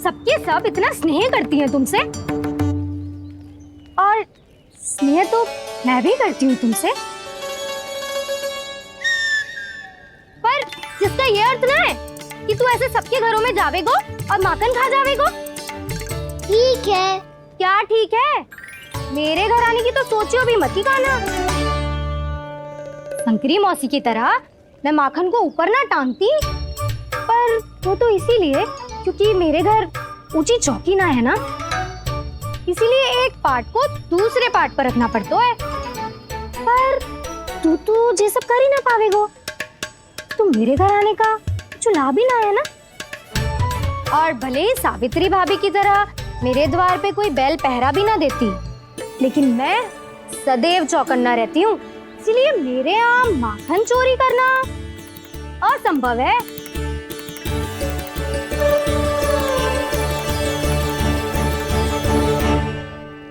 सबके सब इतना स्नेह करती हैं तुमसे, और स्नेह तो मैं भी करती हूँ तुमसे, पर जिसका ये अर्थ ना है कि तू ऐसे सबके घरों में जावेगो और माखन खा जावेगो। ठीक है। क्या ठीक है? मेरे घर आने की तो सोचियो भी मत ही कान्हा। शंकरी मौसी की तरह मैं माखन को ऊपर ना टांगती, पर वो तो इसीलिए क्योंकि मेरे घर ऊंची चौकी ना है ना, इसीलिए एक पार्ट को दूसरे पार्ट पर रखना पड़ता है। पर तू तो ये सब कर ही ना पावेगो, तो मेरे घर आने का कुछ लाभ ही ना है ना। और भले ही सावित्री भाभी की तरह मेरे द्वार पे कोई बैल पहरा भी ना देती, लेकिन मैं सदैव चौकन्ना रहती हूँ, इसलिए मेरे यहाँ माखन चोरी करना असंभव है।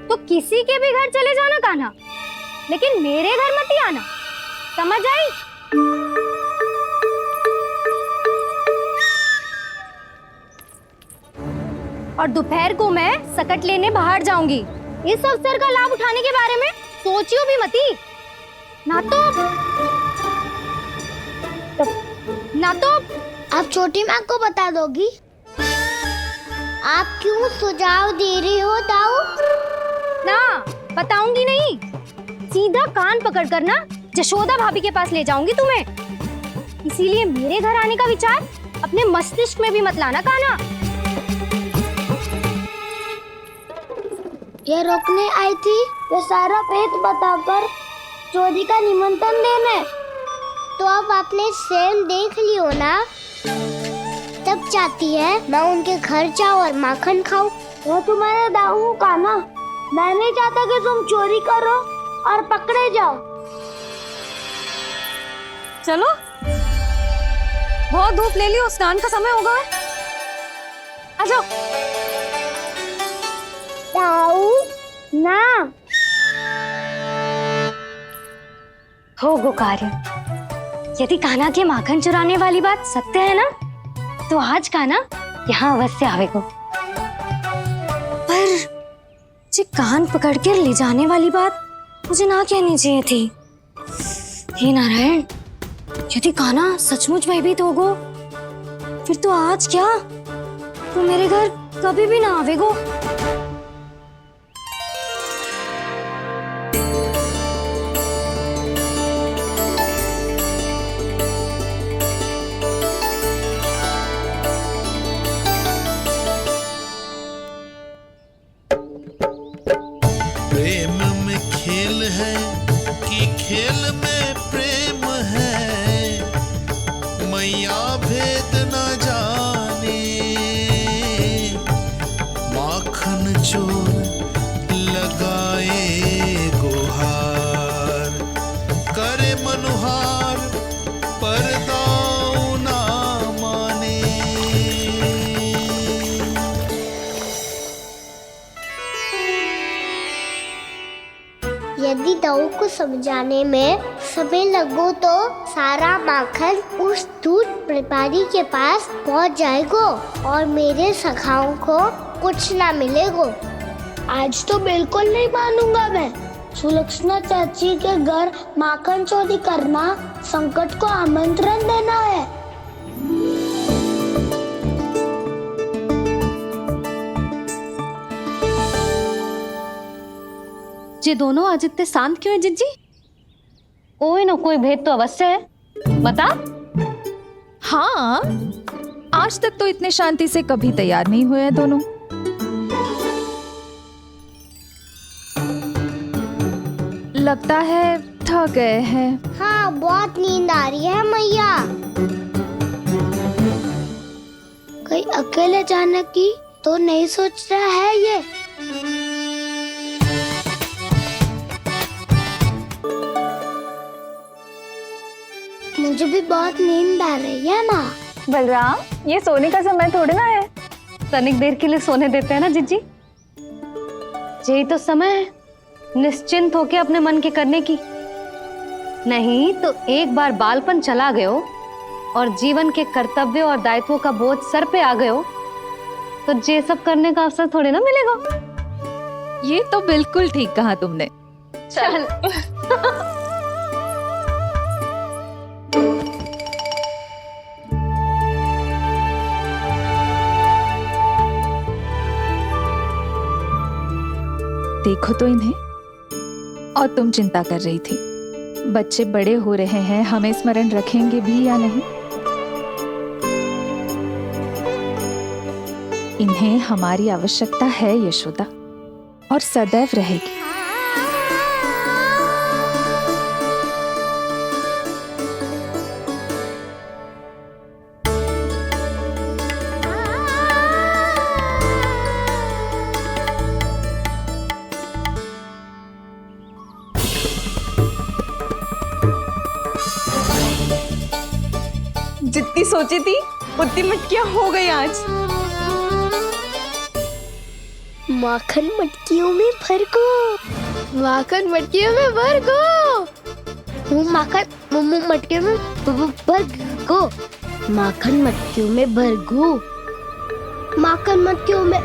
तो किसी के भी घर चले जाना कान्हा, लेकिन मेरे घर मत ही आना, समझ आई? और दोपहर को मैं सकट लेने बाहर जाऊंगी। इस अवसर का लाभ उठाने के बारे में सोचियो भी मती, ना तो आप छोटी माँ को बता दोगी? आप क्यों सुझाव दे रही हो दाऊ? ना बताऊंगी नहीं, सीधा कान पकड़ कर ना जशोदा भाभी के पास ले जाऊंगी तुम्हें। इसीलिए मेरे घर आने का विचार अपने मस्तिष्क में भी मत लाना कान्हा। ये रोकने आई थी ये सारा भेद बताकर चोरी का निमंत्रण देने, तो अब आपने स्वयं देख लियो ना। तब चाहती है मैं उनके घर जाऊँ और माखन खाऊं। वो तुम्हारा दाऊ का ना, मैं नहीं चाहता कि तुम चोरी करो और पकड़े जाओ। चलो, बहुत धूप ले ली, स्नान का समय होगा। आ जाओ। दाऊ ना हो गो कार्य। यदि कान्हा के माखन चुराने वाली बात सत्य है ना, तो आज कान्हा यहाँ अवश्य आवेगो। पर जे कान पकड़ कर ले जाने वाली बात मुझे ना कहनी चाहिए थी। हे नारायण, यदि कान्हा सचमुच भयभीत होगो, फिर तो आज क्या, तो मेरे घर कभी भी ना आवेगो। प्रेम में खेल है कि खेल में प्रेम है, मैया भेद न जाने। माखन चोर लगाए गुहार, करे मनुहार पर दाऊ ना माने। यदि दाऊ को समझाने में समय लगो तो सारा माखन उस दूध व्यापारी के पास पहुंच जाएगो और मेरे सखाओं को कुछ ना मिलेगो। आज तो बिल्कुल नहीं मानूंगा मैं। सुलक्षणा चाची के घर माखन चोरी करना संकट को आमंत्रण देना है। ये दोनों आज इतने शांत क्यों है जिज्जी? कोई ना कोई भेद तो अवश्य है, बता। हाँ, आज तक तो इतने शांति से कभी तैयार नहीं हुए हैं दोनों। लगता है थक गए हैं। हाँ, बहुत नींद आ रही है मैया। कहीं अकेले जाने की तो नहीं सोच रहा है ये? मुझे भी बहुत नींद आ रही है माँ। बलराम, ये सोने का समय थोड़ी ना है। तनिक देर के लिए सोने देते हैं ना जिज्जी। यही तो समय है निश्चिंत होके अपने मन के करने की। नहीं तो एक बार बालपन चला गयो और जीवन के कर्तव्यों और दायित्वों का बोझ सर पे आ गयो, तो ये सब करने का अवसर थोड़े ना मिलेगा। ये तो बिल्कुल ठीक कहा तुमने। चल। देखो तो इन्हें, और तुम चिंता कर रही थी। बच्चे बड़े हो रहे हैं, हमें स्मरण रखेंगे भी या नहीं? इन्हें हमारी आवश्यकता है यशोदा, और सदैव रहेगी। जितनी सोची थी उतनी मटकियां हो गई आज। माखन मटकियों में भर को, माखन मटकियों में भर को, माखन मटकियों में भर को, माखन मटकियों में भर को, माखन मटकियों में।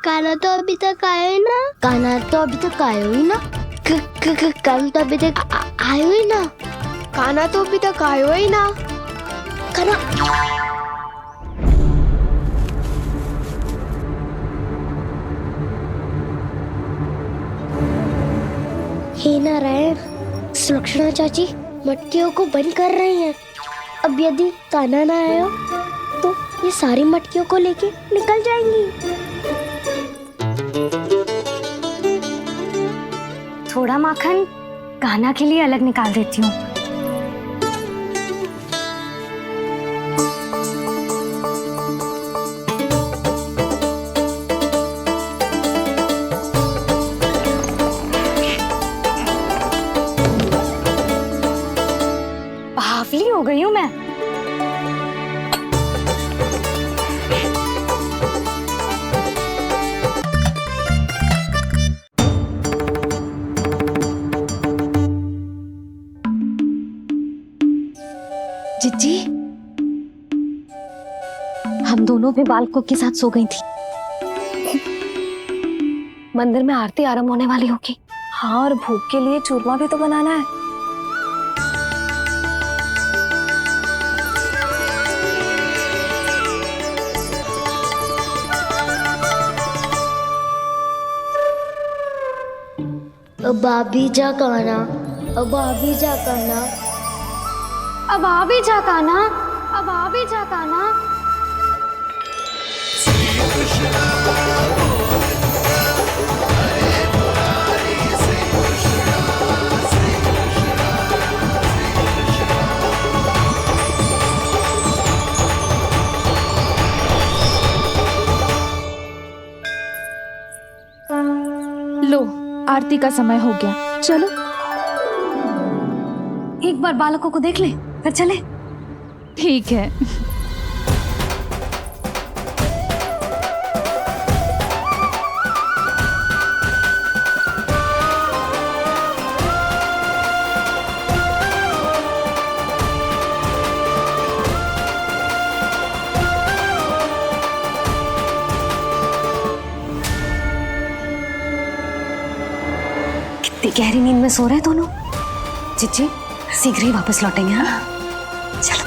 काना तो अभी तक आया ही ना, काना तो अभी तक आया ही ना, काना तो अभी तक आयो ही ना, काना तो अभी तक आयो ही ना, काना। हे नारायण, सुलक्षणा चाची मटकियों को बंद कर रही हैं। अब यदि काना ना आया तो ये सारी मटकियों को लेके निकल जाएंगी। थोड़ा माखन कान्हा के लिए अलग निकाल देती हूँ। बावली हो गई हूँ मैं। जिज्जी, हम दोनों भी बालकों के साथ सो गई थी। मंदिर में आरती आरंभ होने वाली होगी। हाँ, और भूख के लिए चूरमा भी तो बनाना है। अब आ भी जा काना, अब आ भी जा काना, अब आ भी जा कान्हा, अब आ भी जा कान्हा। लो, आरती का समय हो गया, चलो। एक बार बालकों को देख ले, फिर चले। ठीक है। कितनी गहरी नींद में सो रहे दोनों। जिज्जी शीघ्र ही वापस लौटेंगे। हाँ, चलो।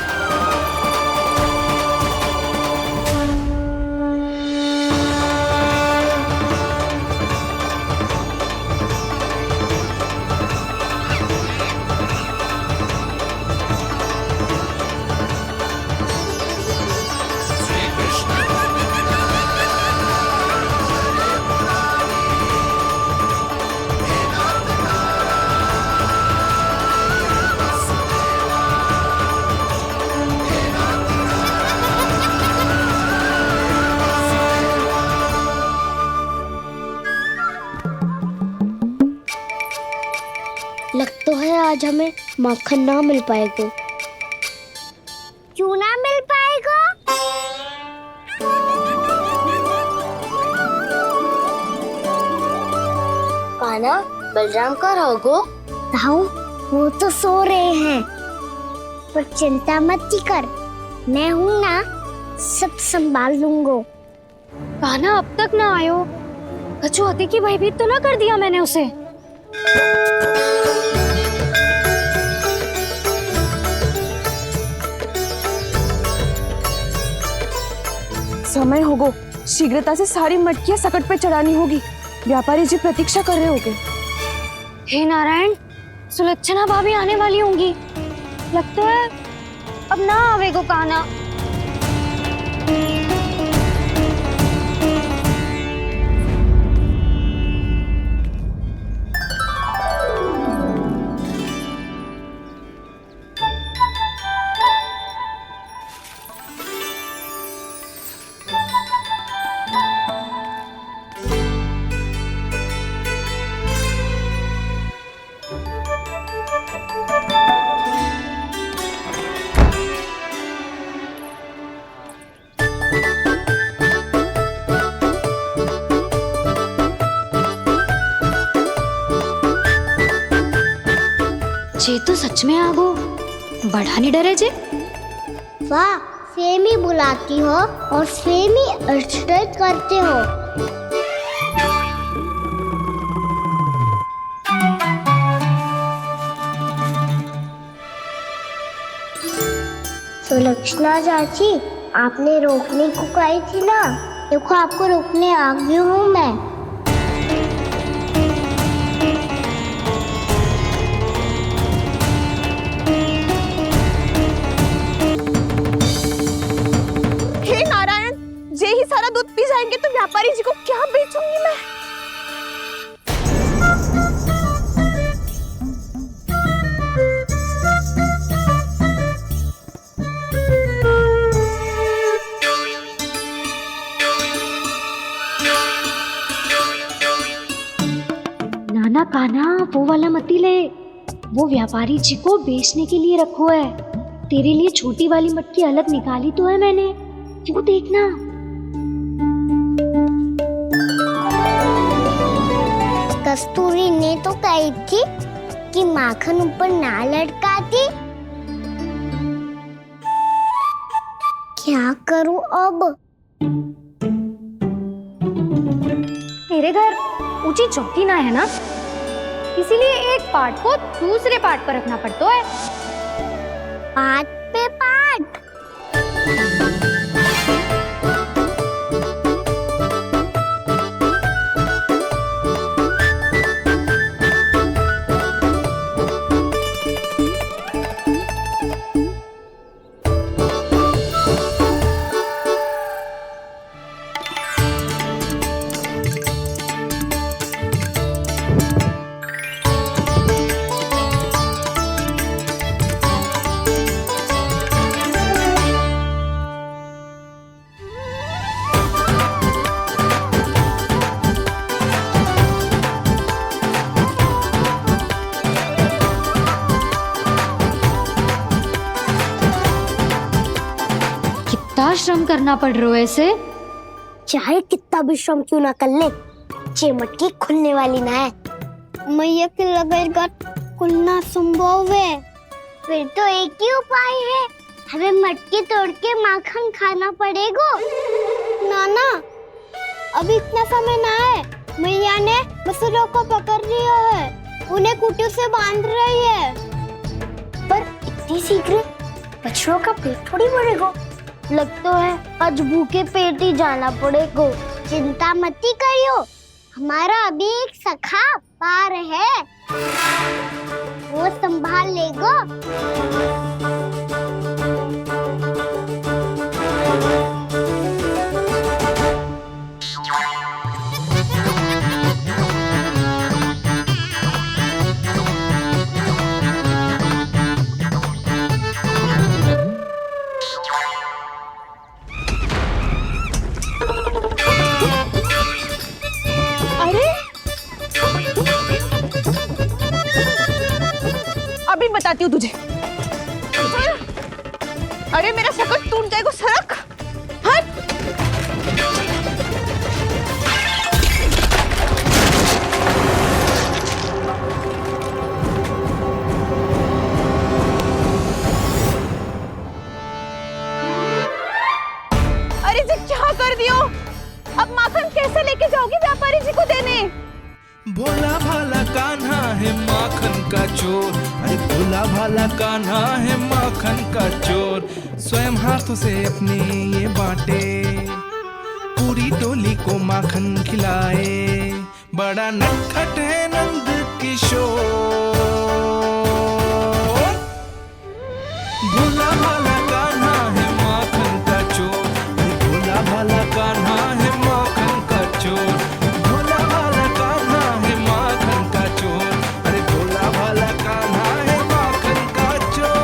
लग तो है आज हमें माखन ना मिल पाएगा। क्यों ना मिल पाएगा? कान्हा, बलराम का रहोगो? ताऊ, वो तो सो रहे हैं, पर चिंता मत कर, मैं हूँ ना, सब संभाल लूंगा। कान्हा अब तक ना आयो, कछुआती की भयभीत तो ना कर दिया मैंने उसे? समय होगो, शीघ्रता से सारी मटकियां सकट पे चढ़ानी होगी। व्यापारी जी प्रतीक्षा कर रहे होंगे। हे नारायण, सुलक्षणा भाभी आने वाली होंगी। लगता है अब ना आवे को काना। जे तो सच में आगो बढ़ा नहीं डरे जे। वाह, सेम ही बुलाती हो और सेम ही अर्चना करते हो। सुलक्षणा चाची, आपने रोकने को कही थी ना, देखो आपको रोकने आ गई हूँ मैं। ही सारा दूध पी जाएंगे तो व्यापारी जी को क्या बेचूंगी मैं। नाना कान्हा, वो वाला मती ले, वो व्यापारी जी को बेचने के लिए रखो है। तेरे लिए छोटी वाली मटकी अलग निकाली तो है मैंने, वो देखना। कस्तूरी ने तो कही थी कि माखन ऊपर ना लटकाती। क्या करूं अब? मेरे घर ऊंची चौकी ना है ना, इसीलिए एक पार्ट को दूसरे पार्ट पर रखना पड़ता है। पार्ट पे पार्ट। श्रम करना पड़ रहा है इसे। चाहे कितना भी श्रम क्यों ना कर ले, ये मटकी खुलने वाली ना है। मैया के लगेगा खुलना संभव है। फिर तो एक ही उपाय है, हमें मटकी तोड़ के माखन खाना पड़ेगा। नाना, अभी इतना समय ना है। मैया ने बछड़ों को पकड़ लिया है, उन्हें कुटियों से बांध रही है। पर इतनी शीघ्र बछड़ों का पेट थोड़ी भरेगा। लगता है आज भूखे पेट ही जाना पड़ेगा। चिंता मत करियो, हमारा अभी एक सखा पार है, वो संभाल लेगा। अभी बताती हूँ तुझे। अरे मेरा शकल टूट जाएगा, सरक हट। अरे जी क्या कर दियो? अब माखन कैसे लेके जाओगी व्यापारी जी को देने? भोला भाला कान्हा है माखन का चोर, अरे भोला भाला कान्हा है माखन का चोर। स्वयं हाथों से अपने ये बांटे, पूरी टोली को माखन खिलाए। बड़ा नटखट है नंद किशोर। भोला भाला कान्हा है माखन का चोर, भोला भाला कान्हा है माखन का चोर, भोला भाला कान्हा है माखन का चोर, अरे भोला भाला कान्हा है माखन का चोर।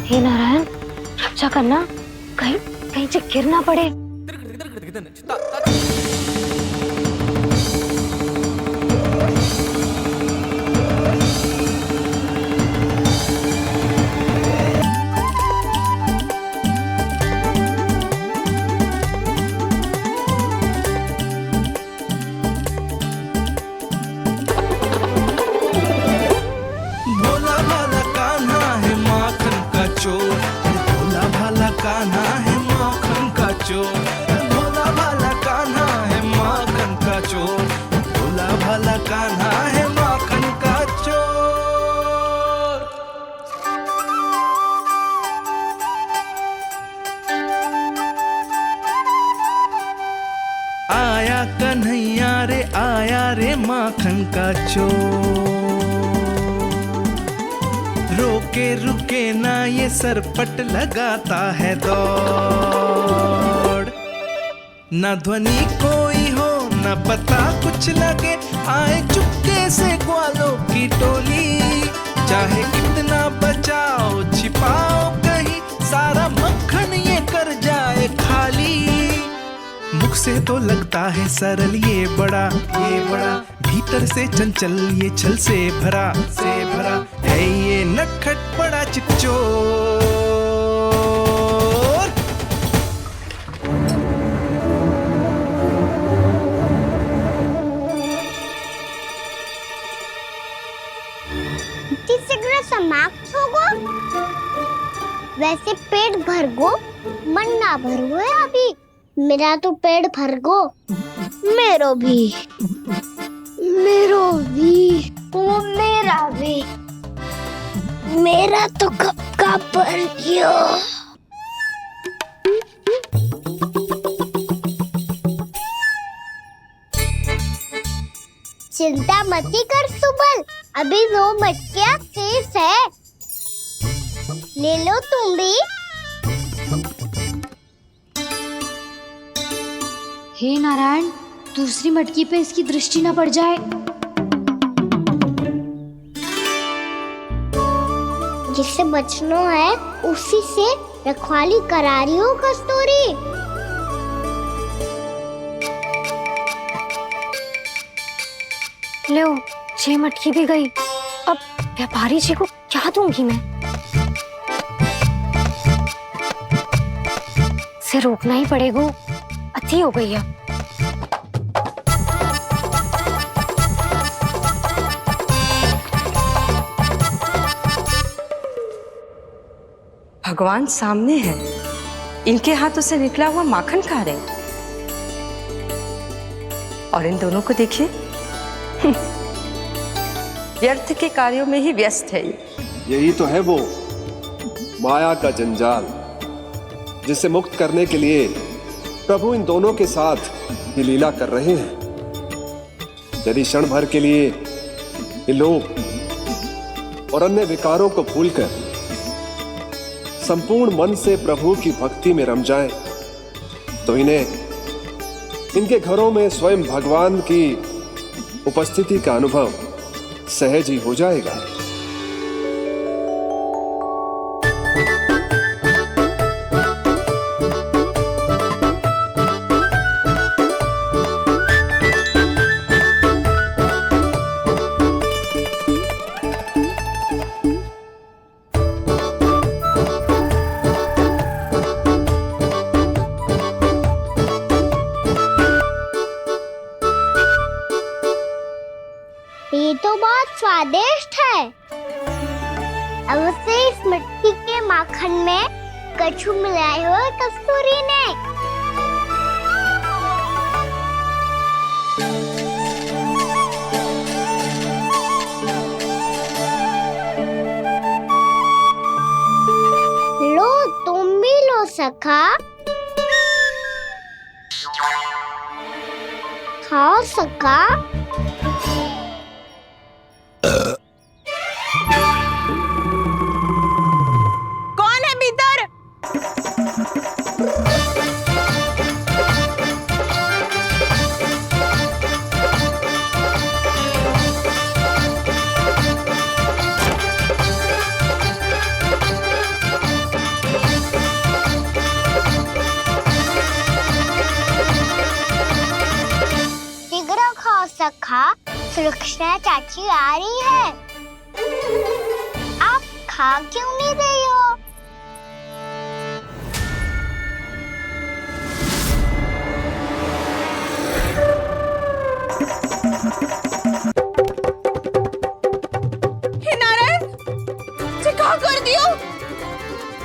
हे नारायण, रक्षा करना, कहीं कहीं से गिर ना पड़े। भोला भाला कान्हा है माखन का चोर, भोला भाला कान्हा है माखन का चोर, भोला भाला कान्हा है माखन का चोर, भोला भाला कान्हा है माखन का चोर। आया कन्हैया रे आया रे माखन का चोर, रोके रुके ना ये सरपट लगाता है दौड़, ना ध्वनि कोई हो ना पता कुछ लगे, आए चुपके से ग्वालों की टोली, चाहे कितना बचाओ छिपाओ कहीं, सारा मक्खन ये कर जाए खाली। मुख से तो लगता है सरल ये बड़ा भीतर से चंचल ये छल से भरा है ये नटखट बड़ा चिच्चोर। शीघ्र समाप्त होगो, वैसे पेट भर गो मन ना भर गो है अभी। मेरा तो पेट भर गो, मेरो भी वो मेरा भी, मेरा तो कब का भर गयो। चिंता मती कर सुबल, अभी 2 मटकियाँ शेष है, ले लो तुम भी। हे नारायण, दूसरी मटकी पे इसकी दृष्टि न पड़ जाए। जिससे बचना है उसी से रखवाली करा रही हो कस्तूरी। लो, 6 मटकी भी गई, अब व्यापारी जी को क्या दूंगी मैं? से रोकना ही पड़ेगा, अति हो गई है। भगवान सामने है, इनके हाथों से निकला हुआ माखन खा रहे हैं, और इन दोनों को देखिए व्यर्थ के कार्यों में ही व्यस्त है। यही तो है वो माया का जंजाल, जिसे मुक्त करने के लिए प्रभु इन दोनों के साथ ये लीला कर रहे हैं। यदि क्षण भर के लिए ये लोग और अन्य विकारों को भूलकर संपूर्ण मन से प्रभु की भक्ति में रम जाएं, तो इन्हें इनके घरों में स्वयं भगवान की उपस्थिति का अनुभव सहज ही हो जाएगा। ये तो बहुत स्वादिष्ट है। अवश्य इस मिट्टी के माखन में कछु मिलाए हो कस्तूरी ने। सखा, खाओ सखा। कौन है भीतर? शीघ्र खाओ सखा, सुलक्षणा चाची आ रही है। आप खा क्यों नहीं रही हो? हे नारायण, ये क्या कर दियो?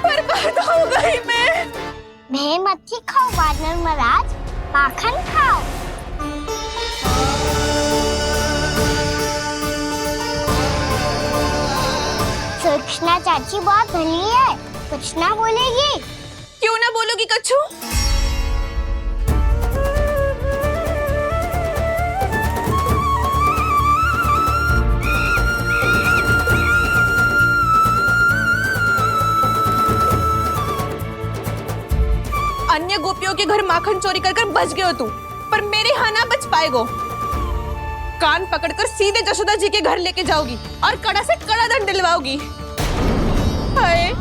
बर्बाद हो गई मैं। मच्छी खाओ वानर महाराज, माखन खाओ। सुलक्षणा चाची बहुत भली है, कुछ ना बोलेगी। क्यों ना बोलोगी कच्छू? अन्य गोपियों के घर माखन चोरी कर कर बच गए हो तू, पर मेरे यहाँ ना बच पाएगो। कान पकड़कर सीधे जशोदा जी के घर लेके जाओगी और कड़ा से कड़ा दंड दिलवाओगी। हाय,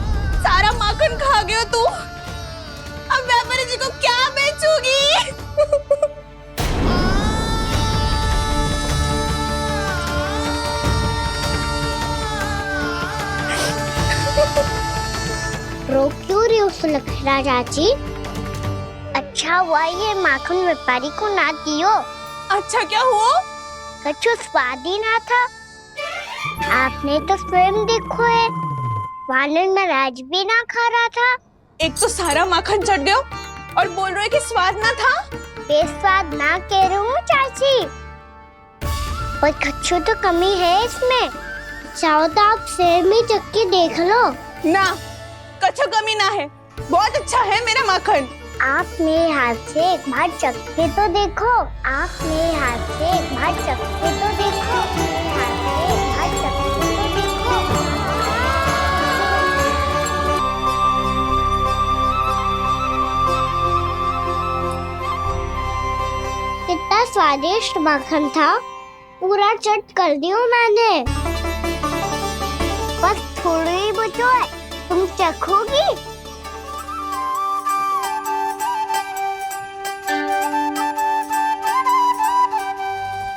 सारा माखन खा गए हो तू। अब व्यापारी जी को क्या बेचूगी? रो क्यों रही हो सुलक्षणा चाची? अच्छा हुआ ये माखन व्यापारी को ना दियो। अच्छा क्या हुआ? कछु स्वाद ही ना था। आपने तो स्वयं देखो है, वानर महाराज भी ना खा रहा था। एक तो सारा माखन चढ़ गयो और बोल रहे कि स्वाद ना था। बेस्वाद ना कह रही हूँ चाची, पर कछु तो कमी है इसमें। चाहो तो आप शहर में चक्की देख लो। ना, कछु कमी ना है, बहुत अच्छा है मेरा माखन। आप मेरे हाथ से एक बार चक्के तो देखो। आप मेरे हाथ से एक बार चक्के तो देखो। मेरे हाथ से एक बार चक्के तो देखो। कितना स्वादिष्ट माखन था, पूरा चट कर दियो मैंने। बस थोड़ी ही बचो है, तुम चखोगी?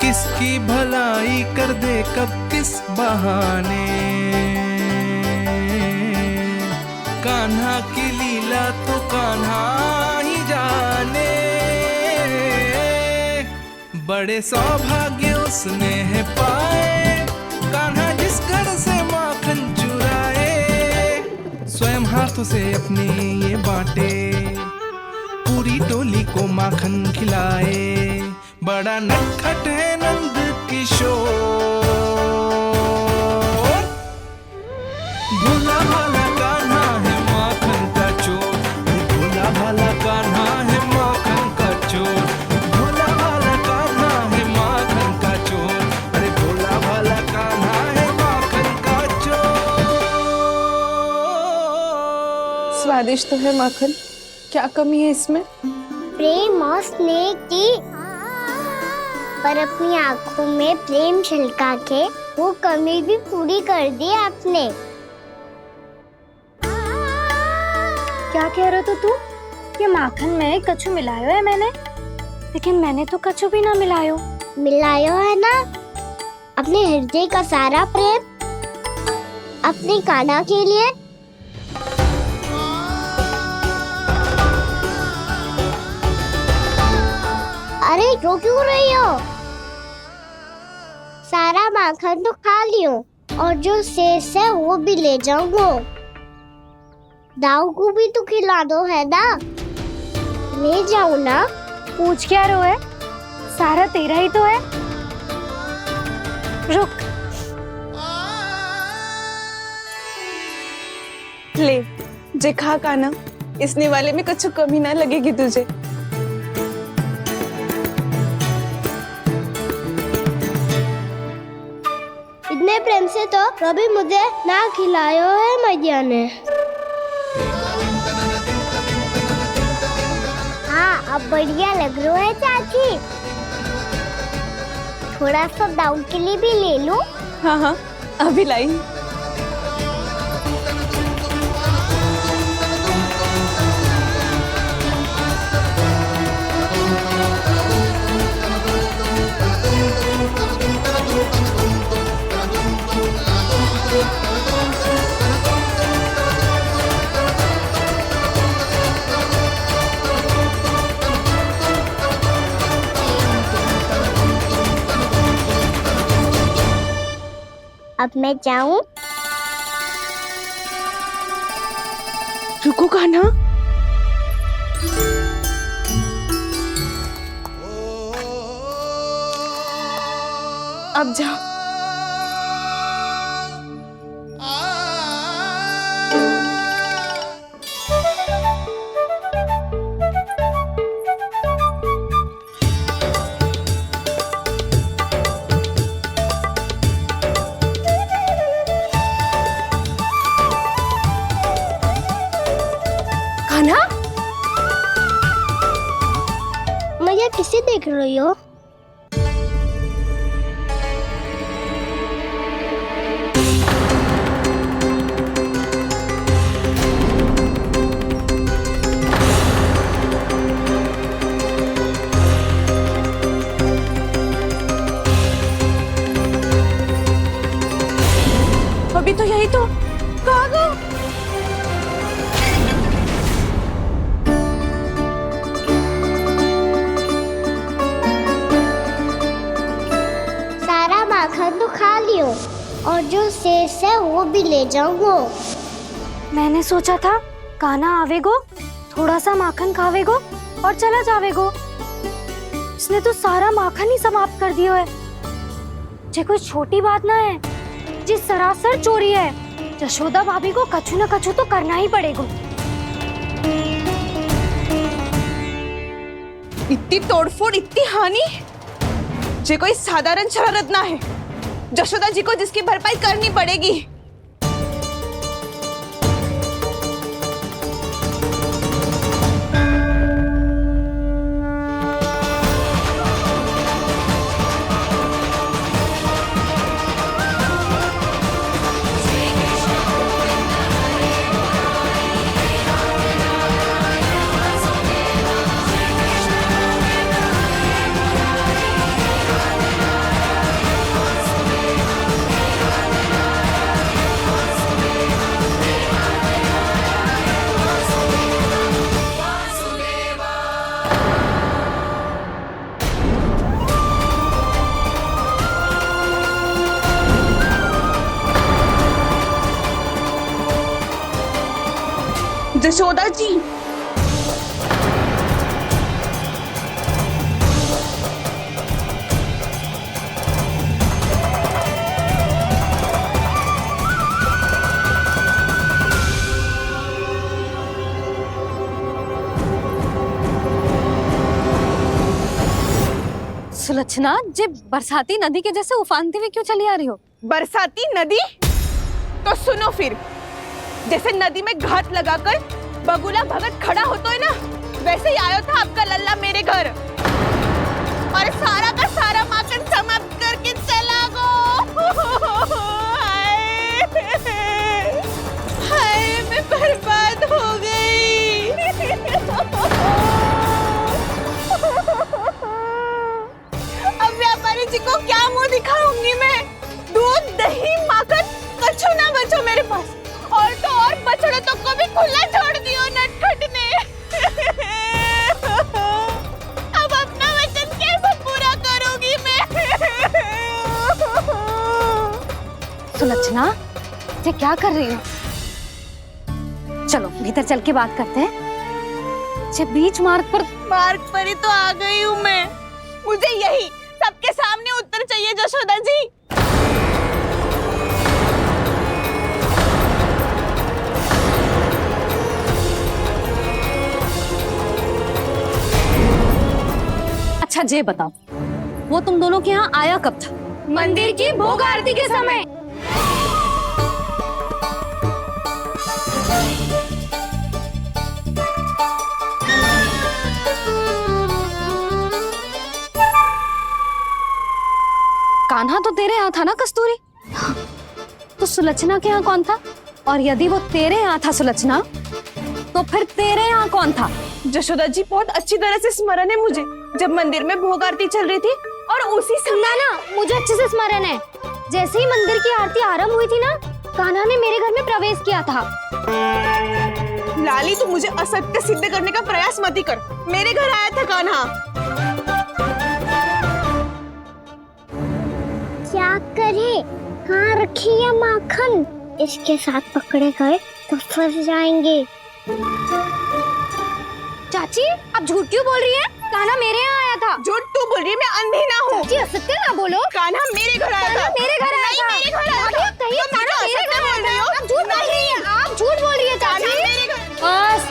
किसकी भलाई कर दे कब किस बहाने, कान्हा की लीला तो कान्हा ही जाने। बड़े सौभाग्य उसने है पाए, कान्हा जिस घर से माखन चुराए। स्वयं हाथों से अपने ये बांटे, पूरी टोली को माखन खिलाए। बड़ा नटखट है नंद किशोर, भोला भाला कान्हा है माखन का चोर। भोला भाला कान्हा है माखन का चोर। भोला भाला कान्हा है माखन का चोर। अरे भोला भाला कान्हा है माखन का चोर। स्वादिष्ट तो है माखन, क्या कमी है इसमें? प्रेम और स्नेह की, पर अपनी आंखों में प्रेम छलका के वो कमी भी पूरी कर दी आपने। क्या कह रहे हो तू? ये माखन में कछु मिलायो है मैंने, लेकिन मैंने तो कछु भी ना मिलायो। मिलायो है ना अपने हृदय का सारा प्रेम अपनी कान्हा के लिए। अरे रो क्यों रही हो? सारा माखन तो खा लियो और जो शेष है वो भी ले जाऊंगा। दाऊ को भी तो खिला दो है ना, ले जाओ ना। पूछ क्या रो है, सारा तेरा ही तो है। रुक, ले जे खा कान्हा, इस निवाले में कुछ कमी ना लगेगी तुझे। इतने प्रेम से तो कभी मुझे ना खिलायो है मैया ने। हाँ, अब बढ़िया लग रहा है चाची। थोड़ा सा दाऊ के लिए भी ले लो। हाँ हाँ, अभी लाई। अब मैं जाऊं? रुको कान्हा। अब जाओ। मैया किसे देख रही हो? अभी तो यही तो कहाँ गो? सारा माखन तो खा लियो और जो शेष है वो भी ले जाऊंगो। मैंने सोचा था कान्हा आवेगो, थोड़ा सा माखन खावेगो और चला जावेगो। इसने तो सारा माखन ही समाप्त कर दिया है। ये कोई छोटी बात ना है, जी सरासर चोरी है। यशोदा भाभी को कछु न कछु तो करना ही पड़ेगा। इतनी तोड़फोड़, इतनी हानि, ये कोई साधारण शरारत ना है। यशोदा जी को जिसकी भरपाई करनी पड़ेगी। यशोदा जी, सुलक्षणा, जे बरसाती नदी के जैसे उफानते हुए क्यों चली आ रही हो? बरसाती नदी? तो सुनो फिर, जैसे नदी में घाट लगाकर बगुला भगत खड़ा होता है ना, वैसे ही आया था आपका लल्ला मेरे घर और सारा का सारा माखन समाप्त करके चला गो। हाय, मैं बर्बाद हो गई। अब व्यापारी जी को क्या मुंह दिखाऊंगी मैं? दूध, दही, माखन कछु ना बचो मेरे पास। और तो और बछड़े तो को भी खुला छोड़ दियो नटखट ने। अब अपना वचन कैसे पूरा करूंगी मैं? सुलक्षणा, ये क्या कर रही हो? चलो भीतर चल के बात करते हैं। ये बीच मार्ग पर ही तो आ गई हूँ मैं। मुझे यही सबके सामने उत्तर चाहिए यशोदा जी। अच्छा ये बताओ, वो तुम दोनों के यहाँ आया कब था? मंदिर की भोग आरती के समय। कान्हा तो तेरे यहाँ था ना कस्तूरी? तो सुलक्षणा के यहाँ कौन था? और यदि वो तेरे यहाँ था सुलक्षणा, तो फिर तेरे यहाँ कौन था? जशोदा जी, बहुत अच्छी तरह से स्मरण है मुझे, जब मंदिर में भोग आरती चल रही थी और उसी समय ना मुझे अच्छे से स्मरण है, जैसे ही मंदिर की आरती आरंभ हुई थी ना, कान्हा ने मेरे घर में प्रवेश किया था। लाली, तू मुझे असत्य सिद्ध करने का प्रयास मत ही कर। मेरे घर आया था कान्हा। क्या करे, कहाँ रखी है माखन? इसके साथ पकड़े गए तो फंस जाएंगे। चाची, आप झूठ क्यों बोल रही है? कान्हा मेरे यहाँ आया था। झूठ तू बोल रही है, मैं अंधी ना हूँ। चाची, असत्य ना बोलो। कान्हा मेरे घर आया था। मेरे घर आया था। मेरे घर आया था। कहिए कान्हा मेरे घर आया था। आप झूठ बोल रही है। आप झूठ बोल रही है चाची। बस,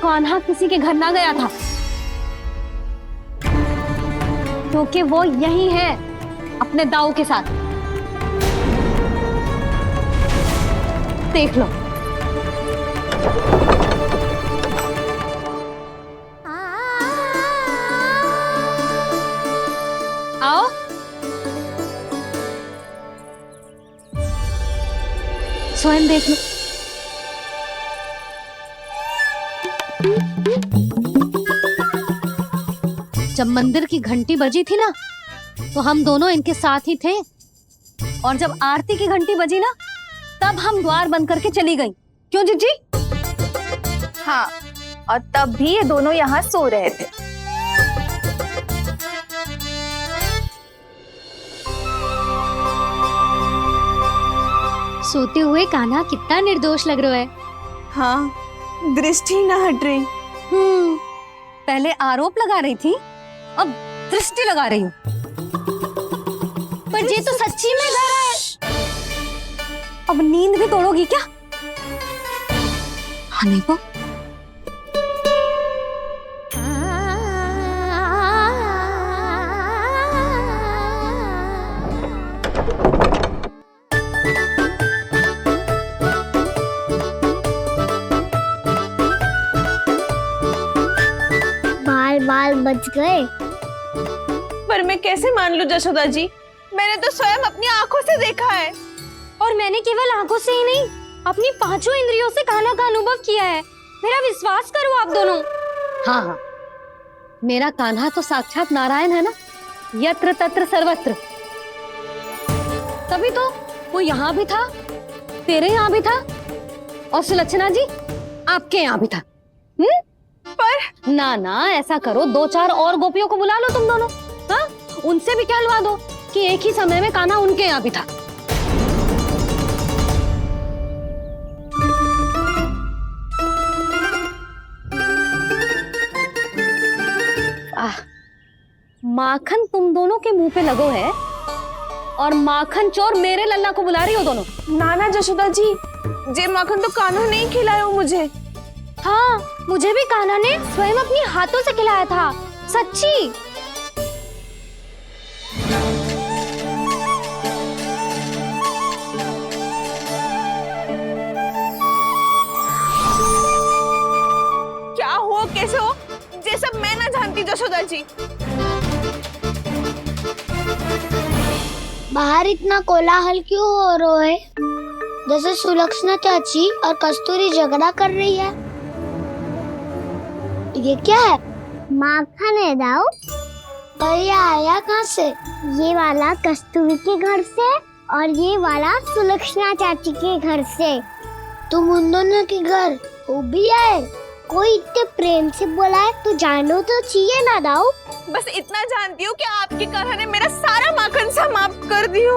कान्हा किसी के घर ना गया था, क्योंकि वो यही है अपने दाऊ के साथ। देख लो। आओ। स्वयं देख लो। जब मंदिर की घंटी बजी थी ना, तो हम दोनों इनके साथ ही थे, और जब आरती की घंटी बजी ना, तब हम द्वार बंद करके चली गई। क्यों जीजी? हाँ, और तब भी ये दोनों यहाँ सो रहे थे। सोते हुए कान्हा कितना निर्दोष लग रहा है। हाँ, दृष्टि ना हट रही। पहले आरोप लगा रही थी, अब दृष्टि लगा रही हूँ। पर ये तो सच्ची में घर है। अब नींद भी तोड़ोगी क्या? हनी को बाल बच गए। पर मैं कैसे मान लूं जशोदा जी, मैंने तो स्वयं अपनी आंखों से देखा है। और मैंने केवल आंखों से ही नहीं, अपनी पांचों इंद्रियों से कान्हा का अनुभव किया है। मेरा विश्वास करो आप दोनों। हाँ हाँ, मेरा कान्हा तो साक्षात नारायण है ना, यत्र तत्र सर्वत्र। तभी तो वो यहाँ भी था, तेरे यहाँ भी था, और सुलक्षणा जी आपके यहाँ भी था। पर ना ना, ऐसा करो, 2-4 और गोपियों को बुला लो तुम दोनों। हाँ, उनसे भी कहलवा दो कि एक ही समय में कान्हा उनके यहाँ भी था। माखन तुम दोनों के मुंह पे लगो है, और माखन चोर मेरे लल्ला को बुला रही हो दोनों। नाना जशोदा जी, जे माखन तो कान्हा ने ही खिलाया मुझे। हाँ, मुझे भी कान्हा ने स्वयं अपनी हाथों से खिलाया था, सच्ची। क्या हो, कैसे हो, ये सब मैं ना जानती जशोदा जी। बाहर इतना कोलाहल क्यों हो रहा है? जैसे सुलक्षणा चाची और कस्तूरी झगड़ा कर रही है। ये क्या है? माखन है दाऊ। और ये आया कहाँ से? ये वाला कस्तूरी के घर से और ये वाला सुलक्षणा चाची के घर से। तुम उन दोनों के घर हो भी आए? कोई इतने प्रेम से बोला है तो जानो तो चाहिए ना दाऊ। बस इतना जानती हूँ कि आपके कान्हा ने मेरा सारा माखन समाप्त कर दिया।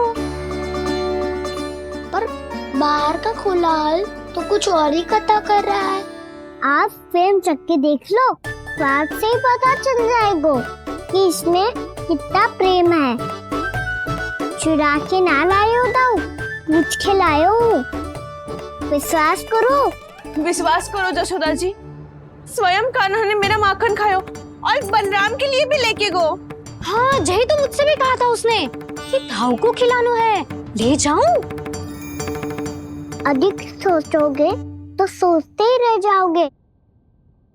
पर बाहर का कोलाहल तो कुछ और ही कथा कर रहा है। आप स्वयं चख के देख लो, तो आपसे ही पता चल जाएगा कि इसमें कितना प्रेम है। चुरा के ना लाए हो दाऊ, मुझ के लाए हो। विश्वास करो जशोदा जी, स्वयं कान्हा ने मेरा माखन खायो और बलराम के लिए भी लेके गो। हाँ यही तो मुझसे भी कहा था उसने कि दाऊ को खिलानो है, ले जाऊं। अधिक सोचोगे तो सोचते ही रह जाओगे।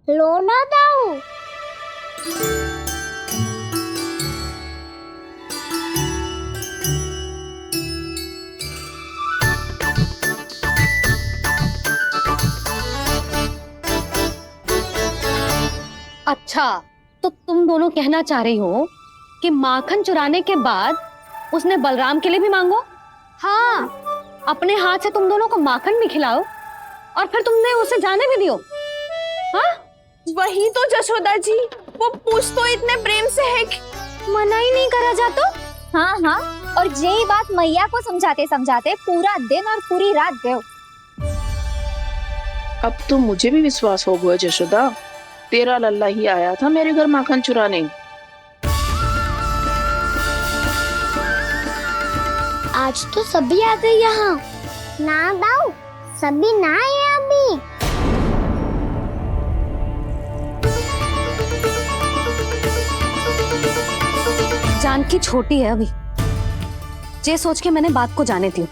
लो ना दाऊ। अच्छा, तो तुम दोनों कहना चाह रही हो कि माखन चुराने के बाद उसने बलराम के लिए भी मांगो? हाँ, अपने हाथ से तुम दोनों को माखन भी खिलाओ और फिर तुमने उसे जाने भी दियो। हाँ? वही तो जशोदा जी, वो पूछ तो इतने प्रेम से है कि मना ही नहीं करा जाता। हाँ हाँ, और यही बात मैया को समझाते समझाते पूरा दिन और पूरी रात गए। अब तो मुझे भी विश्वास हो गया जशोदा, तेरा लल्ला ही आया था मेरे घर माखन चुराने। आज तो सभी आ गए यहाँ। ना दाऊ, सभी ना आए अभी। जानकी छोटी है अभी, ये सोच के मैंने बात को जाने दी।